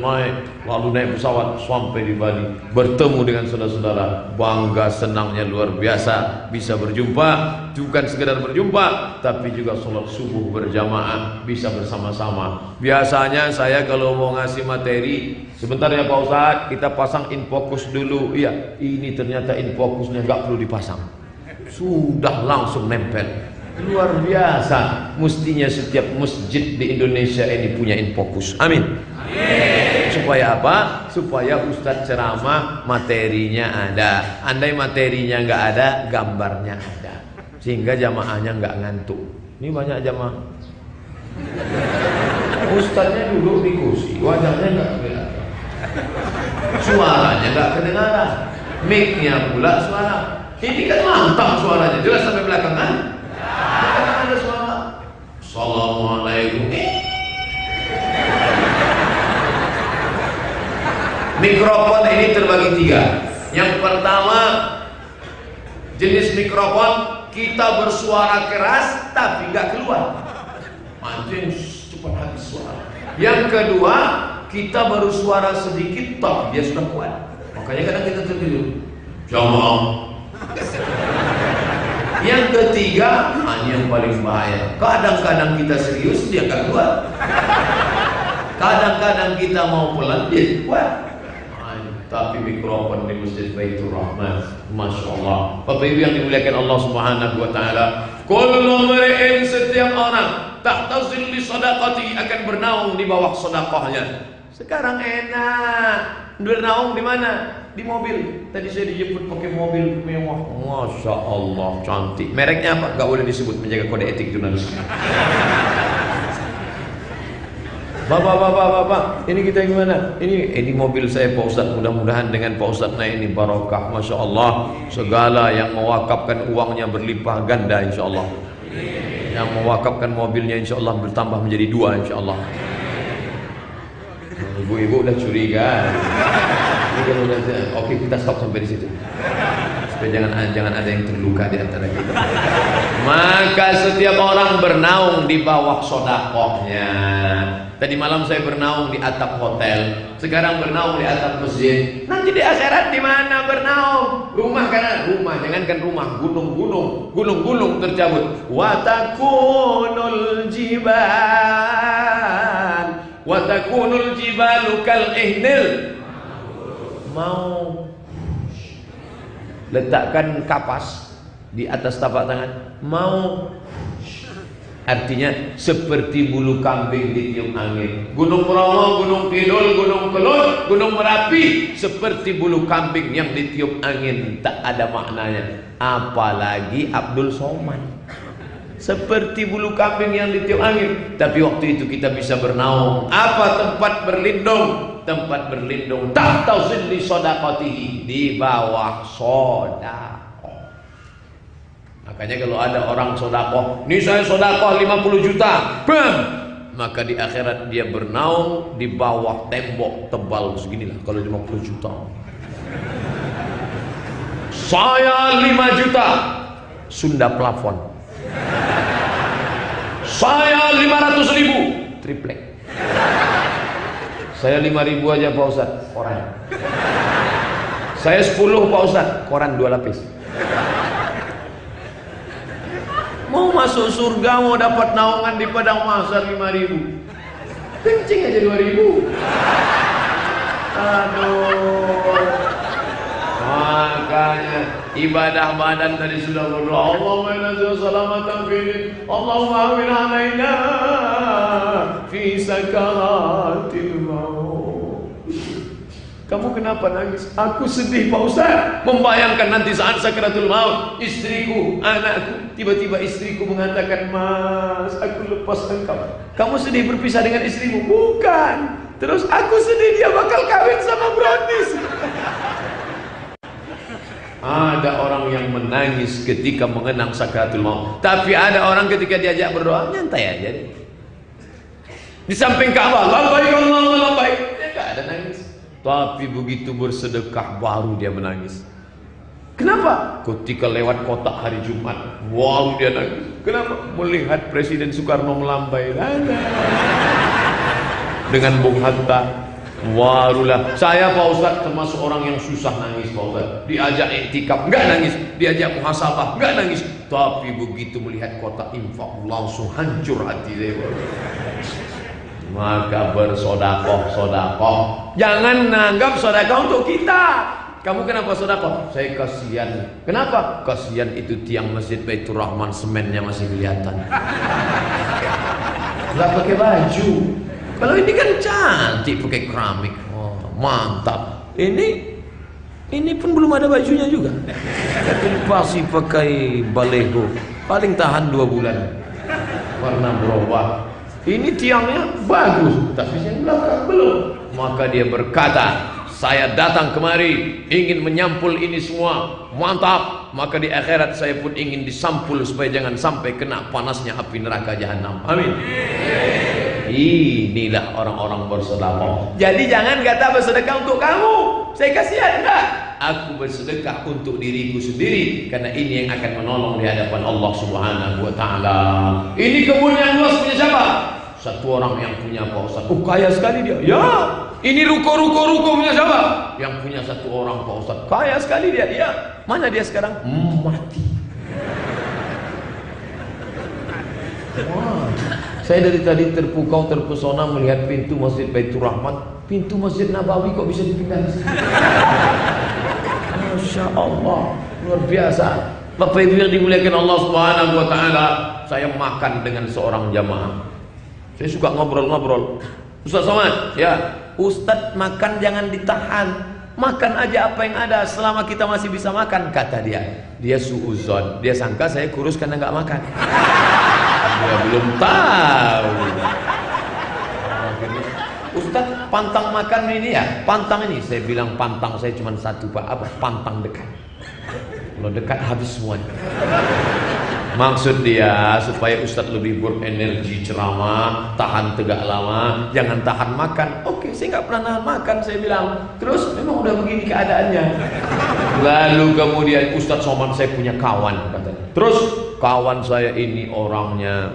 lalu naik pesawat sampai di Bali, bertemu dengan saudara-saudara, bangga senangnya luar biasa bisa berjumpa, bukan sekedar berjumpa, tapi juga sholat subuh berjamaah, bisa bersama-sama. Biasanya saya kalau mau ngasih materi, sebentar ya Pak Ustadz, kita pasang infocus dulu. Iya, ini ternyata infocusnya nggak perlu dipasang, sudah langsung nempel. Luar biasa, mestinya setiap masjid di Indonesia ini punya infocus. Amin. Supaya apa? Supaya Ustadz ceramah materinya ada. Andai materinya nggak ada, gambarnya ada, sehingga jamaahnya nggak ngantuk. Ini banyak jamaah, Ustadznya duduk di kursi, wajahnya nggak kelihatan, suaranya nggak kedengaran, mic-nya pula suara. Ini kan mantap suaranya, jelas sampai belakang kan? Ada suara Assalamualaikum. Mikrofon ini terbagi 3. Yang pertama, jenis mikrofon kita bersuara keras tapi nggak keluar, anjing cepat habis suara. Yang kedua, kita baru suara sedikit tapi dia sudah kuat, makanya kadang kita tertidur. Jamaah. Yang ketiga, yang paling bahaya, kadang-kadang kita serius dia nggak kuat, kadang-kadang kita mau pelan dia kuat. Tapi mikrofon di Masjid Baitur Rahman, Masya Allah. Bapak Ibu yang dimuliakan Allah Subhanahu wa taala, kullu mar'in, setiap orang, tahtazil li sadaqati, akan bernaung di bawah sedekahnya. Sekarang enak bernaung di mana? Di mobil. Tadi saya dijemput pakai mobil mewah, Masya Allah, cantik. Mereknya apa? Gak boleh disebut, menjaga kode etik jurnalis. Bapak, ini kita gimana? Ini mobil saya Pak Ustadz, mudah-mudahan dengan Pak Ustadz ini barokah, Masya Allah. Segala yang mewakafkan uangnya berlimpah ganda insya Allah. Yang mewakafkan mobilnya insya Allah bertambah menjadi 2 insya Allah. Ibu-ibu udah curiga. Oke, kita stop sampai di situ. Supaya jangan ada yang terluka di antara kita. Maka setiap orang bernaung di bawah sodakohnya. Tadi malam saya bernaung di atap hotel, sekarang bernaung di atap masjid. Nanti di akhirat di mana bernaung? Rumah, karena rumah, jangankan rumah, gunung-gunung tercabut. Wa takunul jibalu kal ihnil. Mau letakkan kapas di atas tapak tangan, mau, artinya seperti bulu kambing ditiup angin. Gunung Bromo, Gunung Kidul, Gunung Kelut, Gunung Merapi seperti bulu kambing yang ditiup angin, tak ada maknanya. Apalagi Abdul Somad seperti bulu kambing yang ditiup angin. Tapi waktu itu kita bisa bernaung. Apa tempat berlindung? Tempat berlindung tahta zilli shadaqatihi, di bawah sedekah. Makanya kalau ada orang sedekah, nih saya sedekah 50 juta, bam, maka di akhirat dia bernaung di bawah tembok tebal seginilah kalau 50 juta. Saya 5 juta, Sunda plafon. Saya 500.000, triplek. Saya 5.000 aja Pak Ustadz, koran. Saya 10 Pak Ustadz, koran 2 lapis. Mau masuk surga, mau dapat naungan di padang mahsyar 5.000. Kencing aja 2.000. Aduh. Makanya ibadah badan tadi sudah berdoa, Allahumma inna salamatan fiddin, Allahumma amin alaina fi sakaratil maut. Kamu kenapa nangis? Aku sedih Pak Ustaz, membayangkan nanti saat sakaratul maut, istriku, anakku, tiba-tiba istriku mengatakan, Mas, aku lepas engkau. Kamu sedih berpisah dengan istrimu? Bukan. Terus aku sedih dia bakal kawin sama Brownies. Ada orang yang menangis ketika mengenang sakaratul maut, tapi ada orang ketika diajak berdoa nyantai aja deh. Di samping Ka'bah, labbaik Allahumma labbaik, dia enggak ada nangis. Tapi begitu bersedekah baru dia menangis. Kenapa? Ketika lewat kotak hari Jumat, wow dia nangis. Kenapa? Melihat Presiden Soekarno melambai dengan Bung Hatta. Warulah, saya Pak Ustadz termasuk orang yang susah nangis Pak Ustadz. Diajak iktikaf, enggak nangis. Diajak muhasabah, enggak nangis. Tapi begitu melihat kotak infak, langsung hancur hati saya. Maka bersodakoh. Jangan nanggap sodakoh untuk kita. Kamu kenapa sodakoh? Saya kasihan. Kenapa? Kasihan itu tiang masjid Baitur Rahman, semennya masih kelihatan. Enggak pakai baju. Kalau ini kan cantik pakai keramik, oh, mantap. Ini pun belum ada bajunya juga. Tapi pasti pakai balego, paling tahan 2 bulan. Warna berubah. Ini tiangnya bagus, tapi yang belakang belum. Maka dia berkata, saya datang kemari ingin menyampul ini semua, mantap. Maka di akhirat saya pun ingin disampul supaya jangan sampai kena panasnya api neraka jahanam. Amin. Inilah orang-orang bersedekah. Jadi jangan kata bersedekah untuk kamu. Saya kasihan, enggak. Aku bersedekah untuk diriku sendiri, karena ini yang akan menolong di hadapan Allah Subhanahu wa taala. Ini kebun yang luas punya siapa? Satu orang yang punya Pak Ustaz. Oh, kaya sekali dia. Ya. Ini ruko punya siapa? Yang punya satu orang Pak Ustaz. Kaya sekali dia. Ya. Mana dia sekarang? Mati. Wah. Saya dari tadi terpukau, terpesona melihat pintu Masjid Baitur Rahman, pintu Masjid Nabawi kok bisa dipindah di sini. Masya Allah, luar biasa. Bapak Ibu yang dimuliakan Allah Subhanahu wa taala, saya makan dengan seorang jamaah. Saya suka ngobrol-ngobrol. Ustaz Somad, ya, Ustaz makan jangan ditahan. Makan aja apa yang ada selama kita masih bisa makan, kata dia. Dia suuzon, dia sangka saya kurus karena nggak makan. Dia belum tahu. Ustaz, pantang makan ini ya? Pantang ini. Saya bilang pantang saya cuma satu Pak. Apa? Pantang dekat. Kalau dekat habis semuanya. Maksud dia supaya Ustaz lebih berenergi ceramah, tahan tegak lama, jangan tahan makan. Oke, saya nggak pernah nahan makan, saya bilang. Terus memang udah begini keadaannya. Lalu kemudian Ustaz Somad, saya punya kawan katanya. Terus kawan saya ini orangnya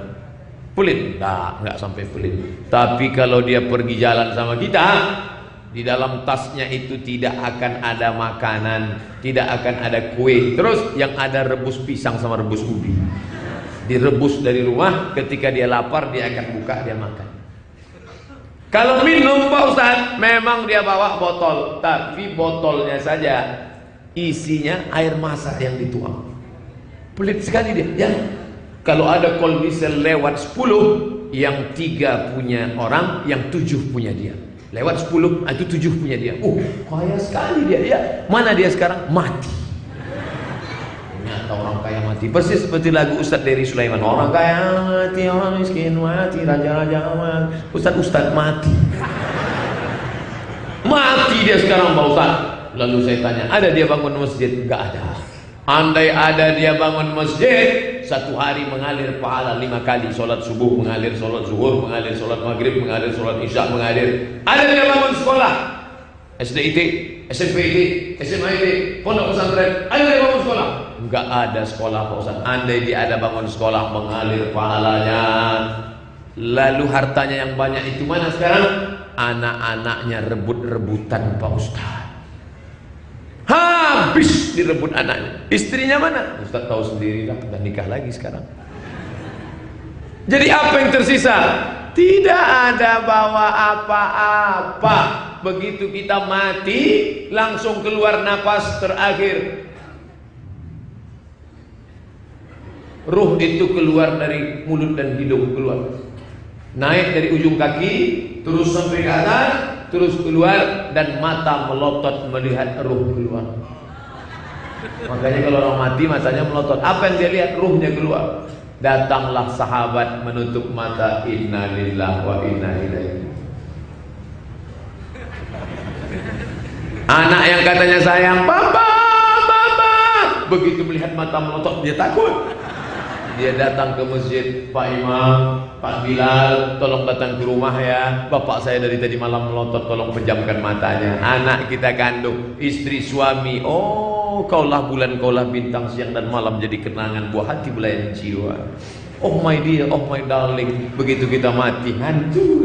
pelit. Nggak sampai pelit. Tapi kalau dia pergi jalan sama kita, di dalam tasnya itu tidak akan ada makanan, tidak akan ada kue. Terus yang ada rebus pisang sama rebus ubi. Direbus dari rumah, ketika dia lapar dia akan buka, dia makan. Kalau minum Pak Ustaz, memang dia bawa botol, tapi botolnya saja isinya air masak yang dituang. Pelit sekali dia. Ya. Kalau ada kolbisel lewat 10, yang 3 punya orang, yang 7 punya dia. Lewat 10, itu 7 punya dia. Kaya sekali dia. Ya. Mana dia sekarang? Mati. Ternyata orang kaya mati. Persis seperti lagu Ustadz Dery Sulaiman. Orang kaya mati, orang miskin mati, raja-raja mati, Ustadz mati. Mati dia sekarang Pak Ustadz. Lalu saya tanya, ada dia bangun masjid? Enggak ada. Andai ada dia bangun masjid, satu hari mengalir pahala 5 kali. Sholat subuh mengalir, sholat zuhur mengalir, sholat maghrib mengalir, sholat isya mengalir. Ada dia bangun sekolah, SDIT, SMPIT, SMIT, pondok pesantren. Ada dia bangun sekolah? Enggak ada sekolah Pak Ustaz. Andai dia ada bangun sekolah, mengalir pahalanya Lalu hartanya yang banyak itu mana sekarang? Anak-anaknya rebut-rebutan Pak Ustaz. Habis direbut anaknya. Istrinya mana? Ustaz tahu sendiri lah, udah nikah lagi sekarang. Jadi apa yang tersisa? Tidak ada bawa apa-apa. Begitu kita mati, langsung keluar napas terakhir. Ruh itu keluar dari mulut dan hidung keluar. Naik dari ujung kaki, terus sampai ke atas, terus keluar, dan mata melotot melihat ruh keluar. Makanya kalau orang mati matanya melotot. Apa yang dia lihat? Ruhnya keluar. Datanglah sahabat menutup mata. Inna lillahi wa inna ilaihi. Anak yang katanya sayang, papa, mama, begitu melihat mata melotot dia takut. Dia datang ke masjid, Pak Imam, Pak Bilal, tolong datang ke rumah ya. Bapak saya dari tadi malam melotot, tolong pejamkan matanya. Anak kita kandung, istri, suami. Oh, kaulah bulan, kaulah bintang, siang dan malam jadi kenangan buah hati belayan jiwa. Oh my dear, oh my darling. Begitu kita mati, hantu.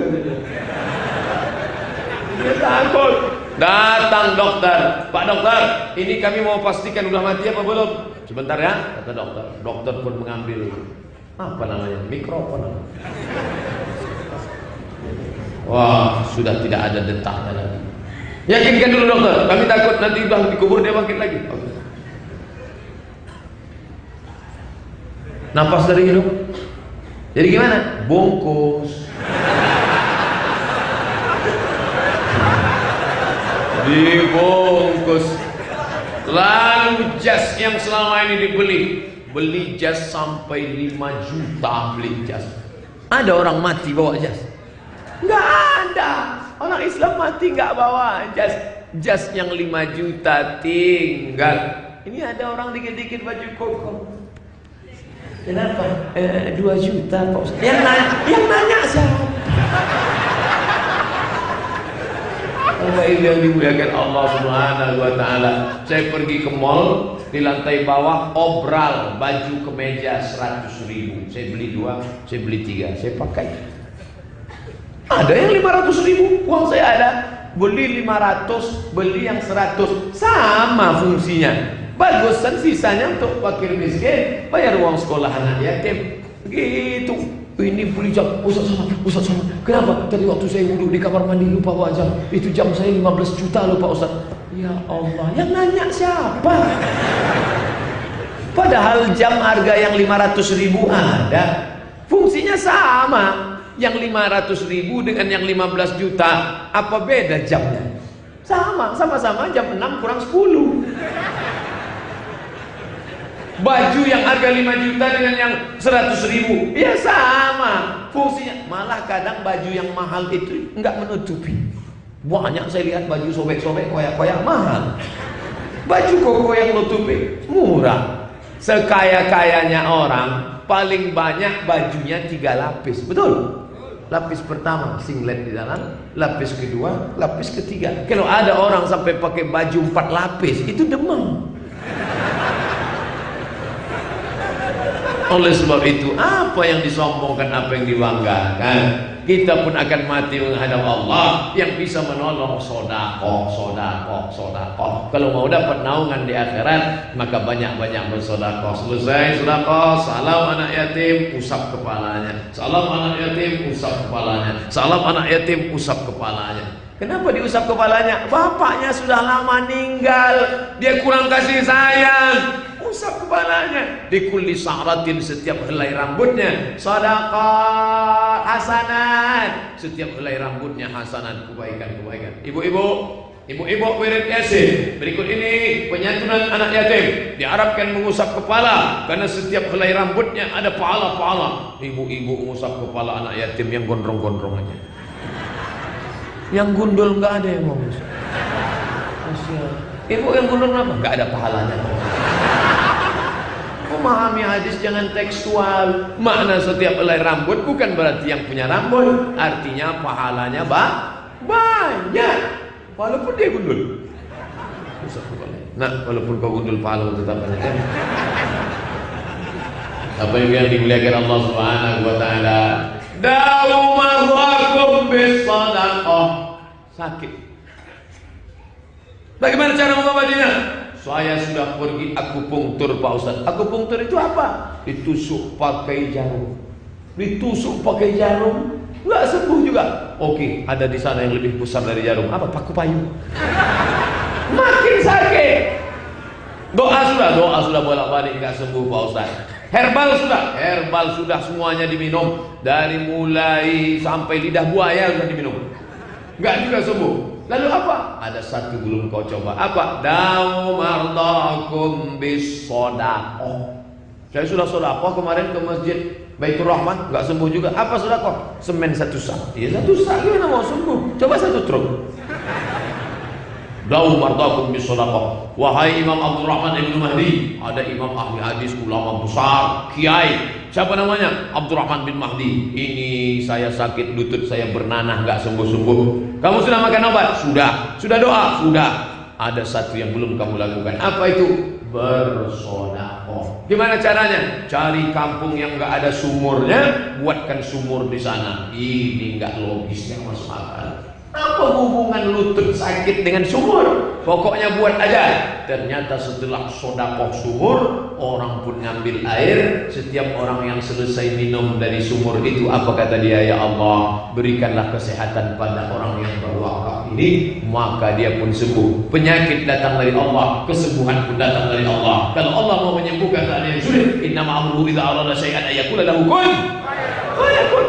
Dia takut. Datang dokter, Pak dokter, ini kami mau pastikan udah mati apa belum? Sebentar ya, kata dokter. Dokter pun mengambil apa namanya, mikrofon. Wah, sudah tidak ada detaknya lagi. Yakinkan dulu dokter, kami takut nanti udah dikubur dia bangkit lagi. Okay. Napas dari hidung. Jadi gimana? Bungkus. Dibungkus. Lalu jas yang selama ini beli jas sampai 5 juta beli jas. Ada orang mati bawa jas? Nggak ada. Orang Islam mati nggak bawa jas. Jas yang 5 juta tinggal. Ini ada orang dikit-dikit baju koko. Kenapa? 2 juta Pak Ustaz. Yang nanya siapa? Yang dimuliakan Allah Subhanahu wa Ta'ala. Saya pergi ke mall, di lantai bawah obral baju kemeja 100.000. Saya beli 2, saya beli 3, saya pakai. Ada yang 500.000, uang saya ada. Beli 500, beli yang 100, sama fungsinya. Bagusan sisanya untuk fakir miskin, bayar uang sekolah anak yatim. Begitu. Ini beli jam, Ustaz sama. Kenapa? Tadi waktu saya wudhu di kamar mandi lupa bawa jam. Itu jam saya 15 juta lupa Ustaz. Ya Allah, yang nanya siapa? Padahal jam harga yang 500.000 ada. Fungsinya sama. Yang 500.000 dengan yang 15 juta, apa beda jamnya? Sama-sama jam 6 kurang 10. Baju yang harga 5 juta dengan yang 100.000, ya sama fungsinya. Malah kadang baju yang mahal itu enggak menutupi. Banyak saya lihat baju sobek-sobek, koyak-koyak mahal. Baju koko yang nutupi murah. Sekaya-kayanya orang paling banyak bajunya 3 lapis, betul? Lapis pertama singlet di dalam, lapis kedua, lapis ketiga. Kalau ada orang sampai pakai baju 4 lapis, itu demam. Oleh sebab itu, apa yang disombongkan, apa yang dibanggakan, kita pun akan mati menghadap Allah yang bisa menolong. Sodakoh. Kalau mau dapat naungan di akhirat, maka banyak-banyak bersodakoh. Selesai sodakoh, salam anak yatim, usap kepalanya. Salam anak yatim, usap kepalanya. Salam anak yatim, usap kepalanya. Kenapa diusap kepalanya? Bapaknya sudah lama meninggal, dia kurang kasih sayang. Usap kepalanya. Di kulli sa'ratin, setiap helai rambutnya sedekah hasanat, setiap helai rambutnya hasanat, kebaikan. Ibu-ibu wirid Yasin. Berikut ini penyantunan anak yatim. Diharapkan mengusap kepala karena setiap helai rambutnya ada pahala-pahala. Ibu-ibu mengusap kepala anak yatim yang gondrong-gondrong aja. Yang gundul enggak ada yang mau ngusap. Ibu yang gundul apa? Enggak ada pahalanya. Memahami hadis jangan tekstual. Makna setiap helai rambut bukan berarti yang punya rambut, artinya pahalanya banyak. Walaupun dia gundul. Nah, walaupun kau gundul, pahala tetap banyak. Apa yang dimuliakan Allah Subhanahu wa Ta'ala. Dawu marwakum bisadaqah. Sakit. Bagaimana cara mengobatinya? Saya sudah pergi akupunktur Pak Ustaz. Akupunktur itu apa? Ditusuk pakai jarum. Ditusuk pakai jarum, nggak sembuh juga. Oke, ada di sana yang lebih besar dari jarum. Apa? Paku payung. Makin sakit. Doa sudah bolak-balik nggak sembuh Pak Ustaz. Herbal sudah semuanya diminum. Dari mulai sampai lidah buaya sudah diminum. Nggak juga sembuh. Lalu apa? Ada satu belum kau coba. Apa? Dawu mardakum bis-shadaqah. Saya sudah sedekah kemarin ke masjid Baitur Rahman, nggak sembuh juga. Apa sedekah? Semen 1 sak. Ya 1 sak gimana mau sembuh? Coba 1 truk. Dawu mardakum bis-shadaqah. Wahai Imam Abdul Rahman Ibnu Mahdi, ada imam ahli hadis, ulama besar, kiai. Siapa namanya? Abdul Rahman bin Mahdi. Ini saya sakit lutut saya bernanah nggak sembuh-sembuh. Kamu sudah makan obat? Sudah. Sudah doa? Sudah. Ada satu yang belum kamu lakukan. Apa itu? Bersedekah. Gimana caranya? Cari kampung yang nggak ada sumurnya, buatkan sumur di sana. Ini nggak logis, yang masuk akal. Apa hubungan lutut sakit dengan sumur? Pokoknya buat aja. Ternyata setelah sedekah sumur, orang pun ngambil air. Setiap orang yang selesai minum dari sumur itu, apa kata dia? Ya Allah, berikanlah kesehatan pada orang yang berwakaf ini, maka dia pun sembuh. Penyakit datang dari Allah, kesembuhan pun datang dari Allah. Kalau Allah mau menyembuhkan keadaan yang sulit, innama amruhu idza arada syai'an ay yaqula lahu kun fayakun,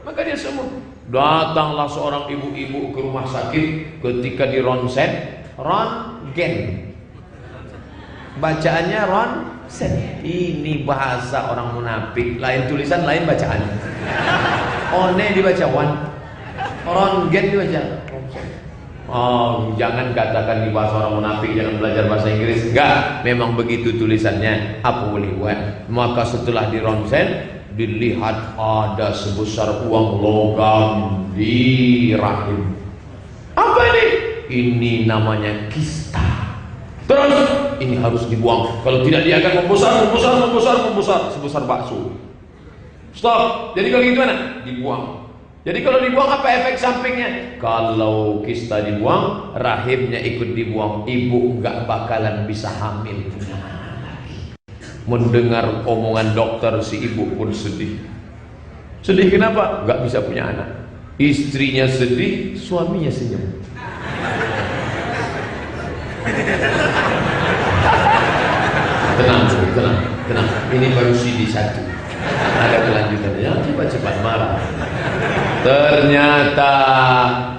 maka dia sembuh. Datanglah seorang ibu-ibu ke rumah sakit. Ketika di ronsen, rongen, bacaannya ronsen. Ini bahasa orang munafik, lain tulisan lain bacaan. One dibaca wan, rongen dibaca ronsen. Oh, jangan katakan di bahasa orang munafik, jangan belajar bahasa Inggris. Enggak, memang begitu tulisannya. Apa boleh buat? Maka setelah di ronsen, dilihat ada sebesar uang logam di rahim. Apa ini? Ini namanya kista. Terus ini harus dibuang. Kalau tidak dia akan membesar sebesar bakso. Stop. Jadi kalau gitu mana? Dibuang. Jadi kalau dibuang apa efek sampingnya? Kalau kista dibuang, rahimnya ikut dibuang. Ibu nggak bakalan bisa hamil. Mendengar omongan dokter, si ibu pun sedih. Sedih kenapa? Gak bisa punya anak. Istrinya sedih, suaminya senyum. Tenang. Ini baru CD 1. Ada kelanjutannya. Coba cepat marah. Ternyata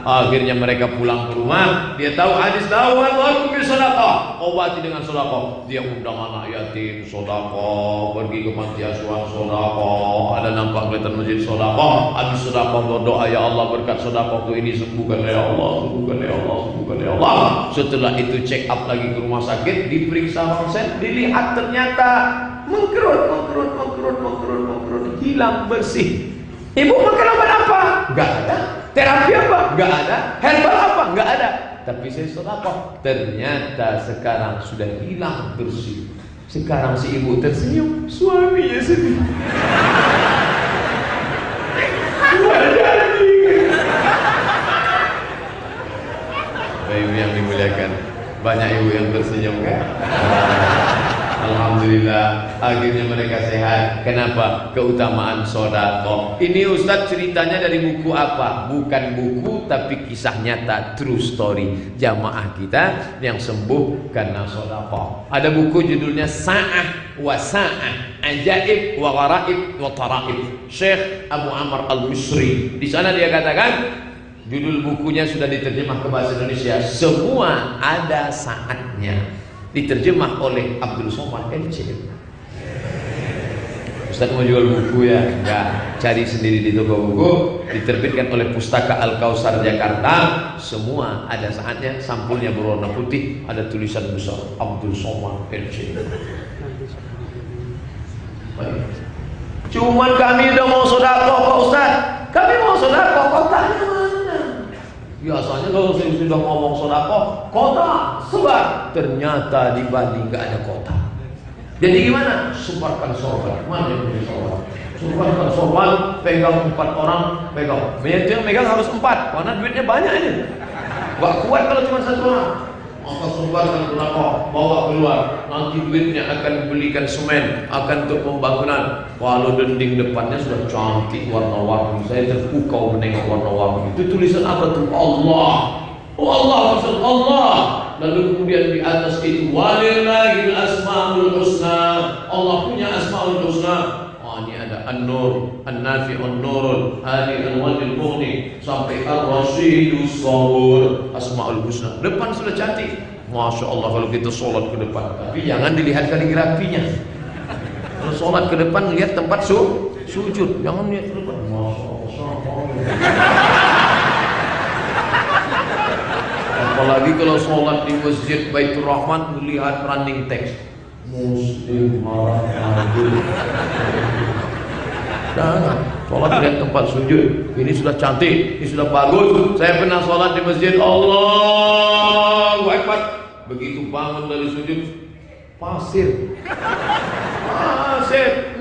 akhirnya mereka pulang ke rumah. Dia tahu hadis dawu marwakum bisadaqah. Obati dengan sedekah. Dia undang anak yatim sedekah, pergi ke panti asuhan sedekah, ada nampak kelihatan masjid sedekah. Habis sedekah berdoa, ya Allah berkat sedekah ini sembuhkan ya Allah, sembuhkan ya Allah, sembuhkan ya Allah. Setelah itu check up lagi ke rumah sakit, diperiksa ronsen, dilihat ternyata mengkerut, hilang bersih. Ibu makan obat apa? Gak ada. Terapi apa? Gak ada. Herbal apa? Gak ada. Tapi saya sedekah. Ternyata sekarang sudah hilang bersih. Sekarang si ibu tersenyum, suaminya sedih. Ibu yang dimuliakan, banyak ibu yang tersenyum kan? Alhamdulillah, akhirnya mereka sehat. Kenapa? Keutamaan sedekah. Ini Ustadz ceritanya dari buku apa? Bukan buku, tapi kisah nyata, true story. Jamaah kita yang sembuh karena sedekah. Ada buku judulnya Sa'ah wa Sa'ah, Ajaib wa Gharaib wa Taraib, Syekh Abu Amr Al-Misri. Di sana dia katakan, judul bukunya sudah diterjemah ke bahasa Indonesia, Semua Ada Saatnya. Diterjemah oleh Abdul Somad LC. Ustaz mau jual buku ya? Enggak, cari sendiri di toko buku. Diterbitkan oleh Pustaka Al-Kausar Jakarta. Semua Ada Saatnya. Sampulnya berwarna putih, ada tulisan besar Abdul Somad LC. Cuman kami udah mau sedekah Pak Ustaz. Kami mau sedekah, kotanya mana? Biasanya kalau saya sudah ngomong sedekah, kota sebar. Ternyata di Bali nggak ada kota. Jadi gimana? Sebarkan sorban. Mana yang punya sorban? Suruh kalau sholat pegang 4 orang pegang. Yang megang harus 4 karena duitnya banyak ini. Gak kuat kalau cuma 1 orang. Maka sebarkan sedekah, bawa keluar. Nanti duitnya akan belikan semen, akan untuk pembangunan. Kalau dinding depannya sudah cantik warna-warni, saya terpukau menengok warna-warni. Itu tulisan apa tuh? Allah. Oh Allah, maksud Allah. Lalu kemudian di atas itu walillahil asmaul husna. Allah punya asmaul husna. Oh, ini ada An-Nur, An-Nafi, An-Nurul, Hadi, Al-Wadil Mughni, sampai Ar-Rasyidus Sabur, Asma'ul Husna. Depan sudah cantik. Masya Allah kalau kita sholat ke depan. Tapi jangan dilihat kaligrafinya. Kalau sholat ke depan lihat tempat sujud. Jangan lihat ke depan. Masya Allah. Apalagi kalau sholat di masjid Baitur Rahman melihat running text. Muslim marah adil. Jangan sholat lihat tempat sujud. Ini sudah cantik, ini sudah bagus. Saya pernah sholat di masjid, Allahu Akbar. Begitu bangun dari sujud, pasir,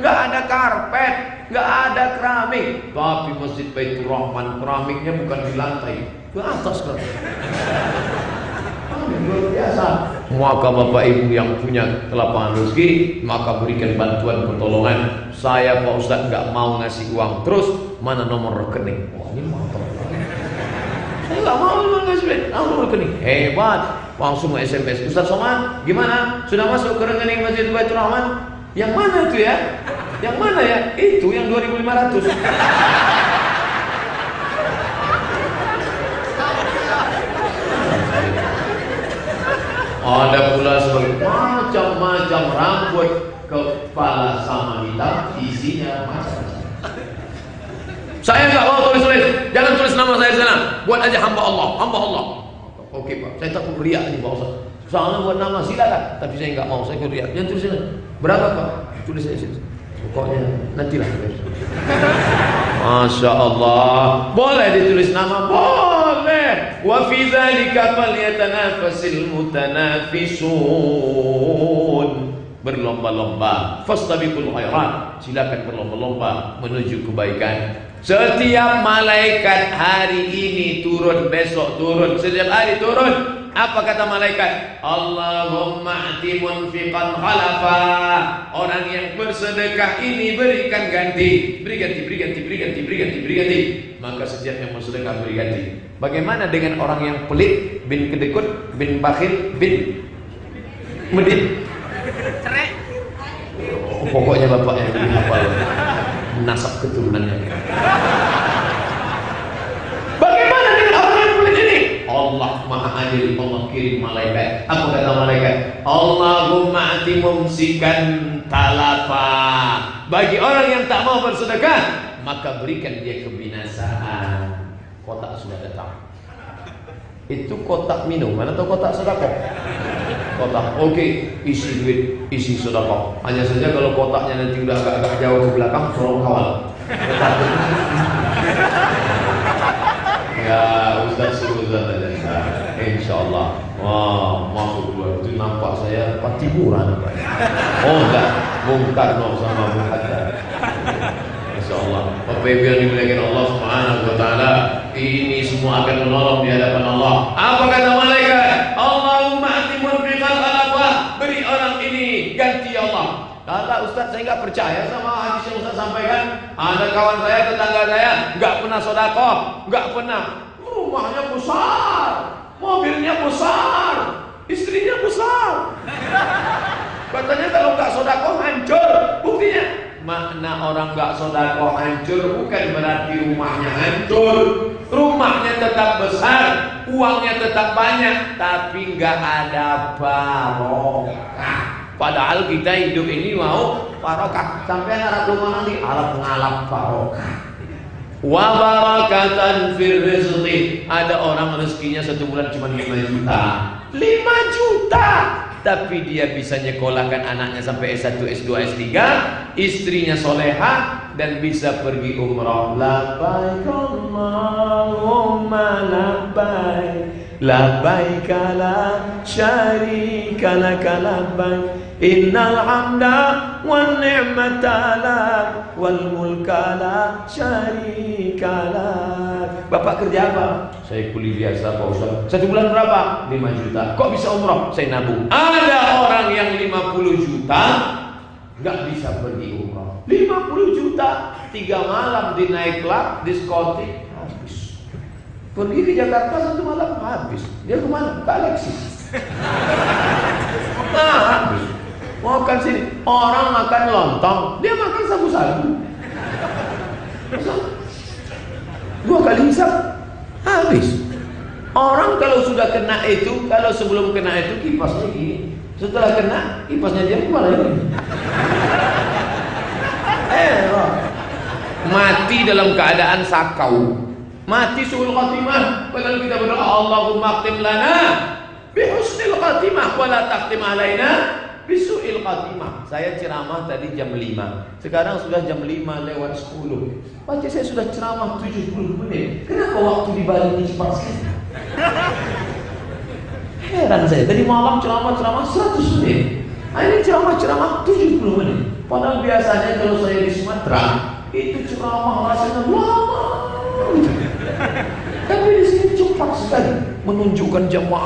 nggak ada karpet, nggak ada keramik. Tapi masjid Baitur Rahman keramiknya bukan di lantai, ke atas kan. Luar biasa. Maka Bapak Ibu yang punya kelapangan rezeki, maka berikan bantuan pertolongan. Saya Pak Ustadz nggak mau ngasih uang terus, mana nomor rekening? Wah ini mantap. Saya nggak mau ngasih nomor rekening. Hebat. Langsung SMS, Ustadz Somad, gimana? Sudah masuk ke rekening Masjid Baitur Rahman? Yang mana itu ya? Yang mana ya? Itu yang 2.500. Ada pula macam-macam rambut kepala sama hitam, isinya macam-macam. Saya nggak mau tulis-tulis, jangan tulis nama saya sana. Buat aja hamba Allah, hamba Allah. Oke Pak, saya takut riak nih Pak Ustaz. Soalnya buat nama silakan, tapi saya nggak mau, saya ikut riak. Jangan tulis sana. Berapa Pak? Tulis saya sini. Pokoknya nantilah. Masya Allah. Boleh ditulis nama? Boleh. Wa fi dzalika falyatanafasil mutanafisun. Berlomba-lomba. Fastabiqul khairat. Silakan berlomba-lomba menuju kebaikan. Setiap malaikat hari ini turun, besok turun, setiap hari turun. Apa kata malaikat? Allahumma ati munfiqan khalafa. Orang yang bersedekah ini berikan ganti. Beri ganti, beri ganti, beri ganti, beri ganti, beri ganti. Maka setiap yang bersedekah beri ganti. Bagaimana dengan orang yang pelit, bin kedekut, bin bakhil, bin medit? Cerai. Pokoknya bapak yang lebih hafal nasab keturunannya. Bagaimana dengan orang yang pelit ini? Allah Maha Adil, Allah kirim malaikat. Apa kata malaikat? Allahumma ati mumsikan talafa. Bagi orang yang tak mau bersedekah, maka berikan dia kebinasaan. Kotak sudah datang. Itu kotak minuman atau kotak sedekah? Kotak. Oke, isi duit, isi sedekah. Hanya saja kalau kotaknya nanti udah agak jauh ke belakang, tolong kawal. Ya, Ustaz aja. Insyaallah. Wah, masuk dua itu nampak saya patiburan apa ya? Oh enggak, bongkar no sama Bu Hajar. Insyaallah. Bapak Ibu yang dimuliakan Allah Subhanahu wa taala, ini semua akan menolong di hadapan Allah. Apa kata malaikat? Allahumma ati munfiqan khalafa. Beri orang ini ganti Allah. Kata Ustaz, saya nggak percaya sama hadis yang Ustaz sampaikan. Ada kawan saya, tetangga saya, nggak pernah sedekah, nggak pernah. Rumahnya besar, mobilnya besar, istrinya besar. Katanya kalau nggak sedekah hancur. Buktinya, makna orang nggak sedekah hancur bukan berarti rumahnya hancur. Rumahnya tetap besar, uangnya tetap banyak, tapi nggak ada barokah. Padahal kita hidup ini mau barokah. Sampai Arab rumah nanti Arab ngalap barokah. Wa barakatan fil rizqi. Ada orang rezekinya satu bulan cuma 5 juta. 5 juta. Tapi dia bisa nyekolahkan anaknya sampai S1, S2, S3, istrinya soleha dan bisa pergi umrah. Labbaik Allahumma labbaik, labbaik la syarika laka labbaik, Innal hamda wan ni'mata lak wal mulka la syarika lak. Bapak kerja apa? Saya kuli biasa Pak Ustaz. 1 bulan berapa? 5 juta. Kok bisa umroh? Saya nabung. Ada orang yang 50 juta nggak bisa pergi umroh. 50 juta 3 malam di nightclub, diskotik, habis. Pergi ke Jakarta 1 malam habis. Dia kemana? Ke Alexis. Nah, habis. Makan sini, orang makan lontong, dia makan sabu-sabu. 2 kali hisap, habis. Orang kalau sudah kena itu, kalau sebelum kena itu kipasnya gini, setelah kena kipasnya dia kemana ini? Mati dalam keadaan sakau, mati suul khatimah. Padahal kita berdoa, Allahumma khtim lana bihusnil khatimah wala takhtim alaina bisu'il khatimah. Saya ceramah tadi jam 5. Sekarang sudah jam 5 lewat 10. Baca saya sudah ceramah 70 menit. Kenapa waktu di Bali ini cepat sekali? Heran saya. Tadi malam ceramah 100 menit. Ini ceramah 70 menit. Padahal biasanya kalau saya di Sumatera itu ceramah rasanya lama. Tapi di sini cepat sekali menunjukkan jamaah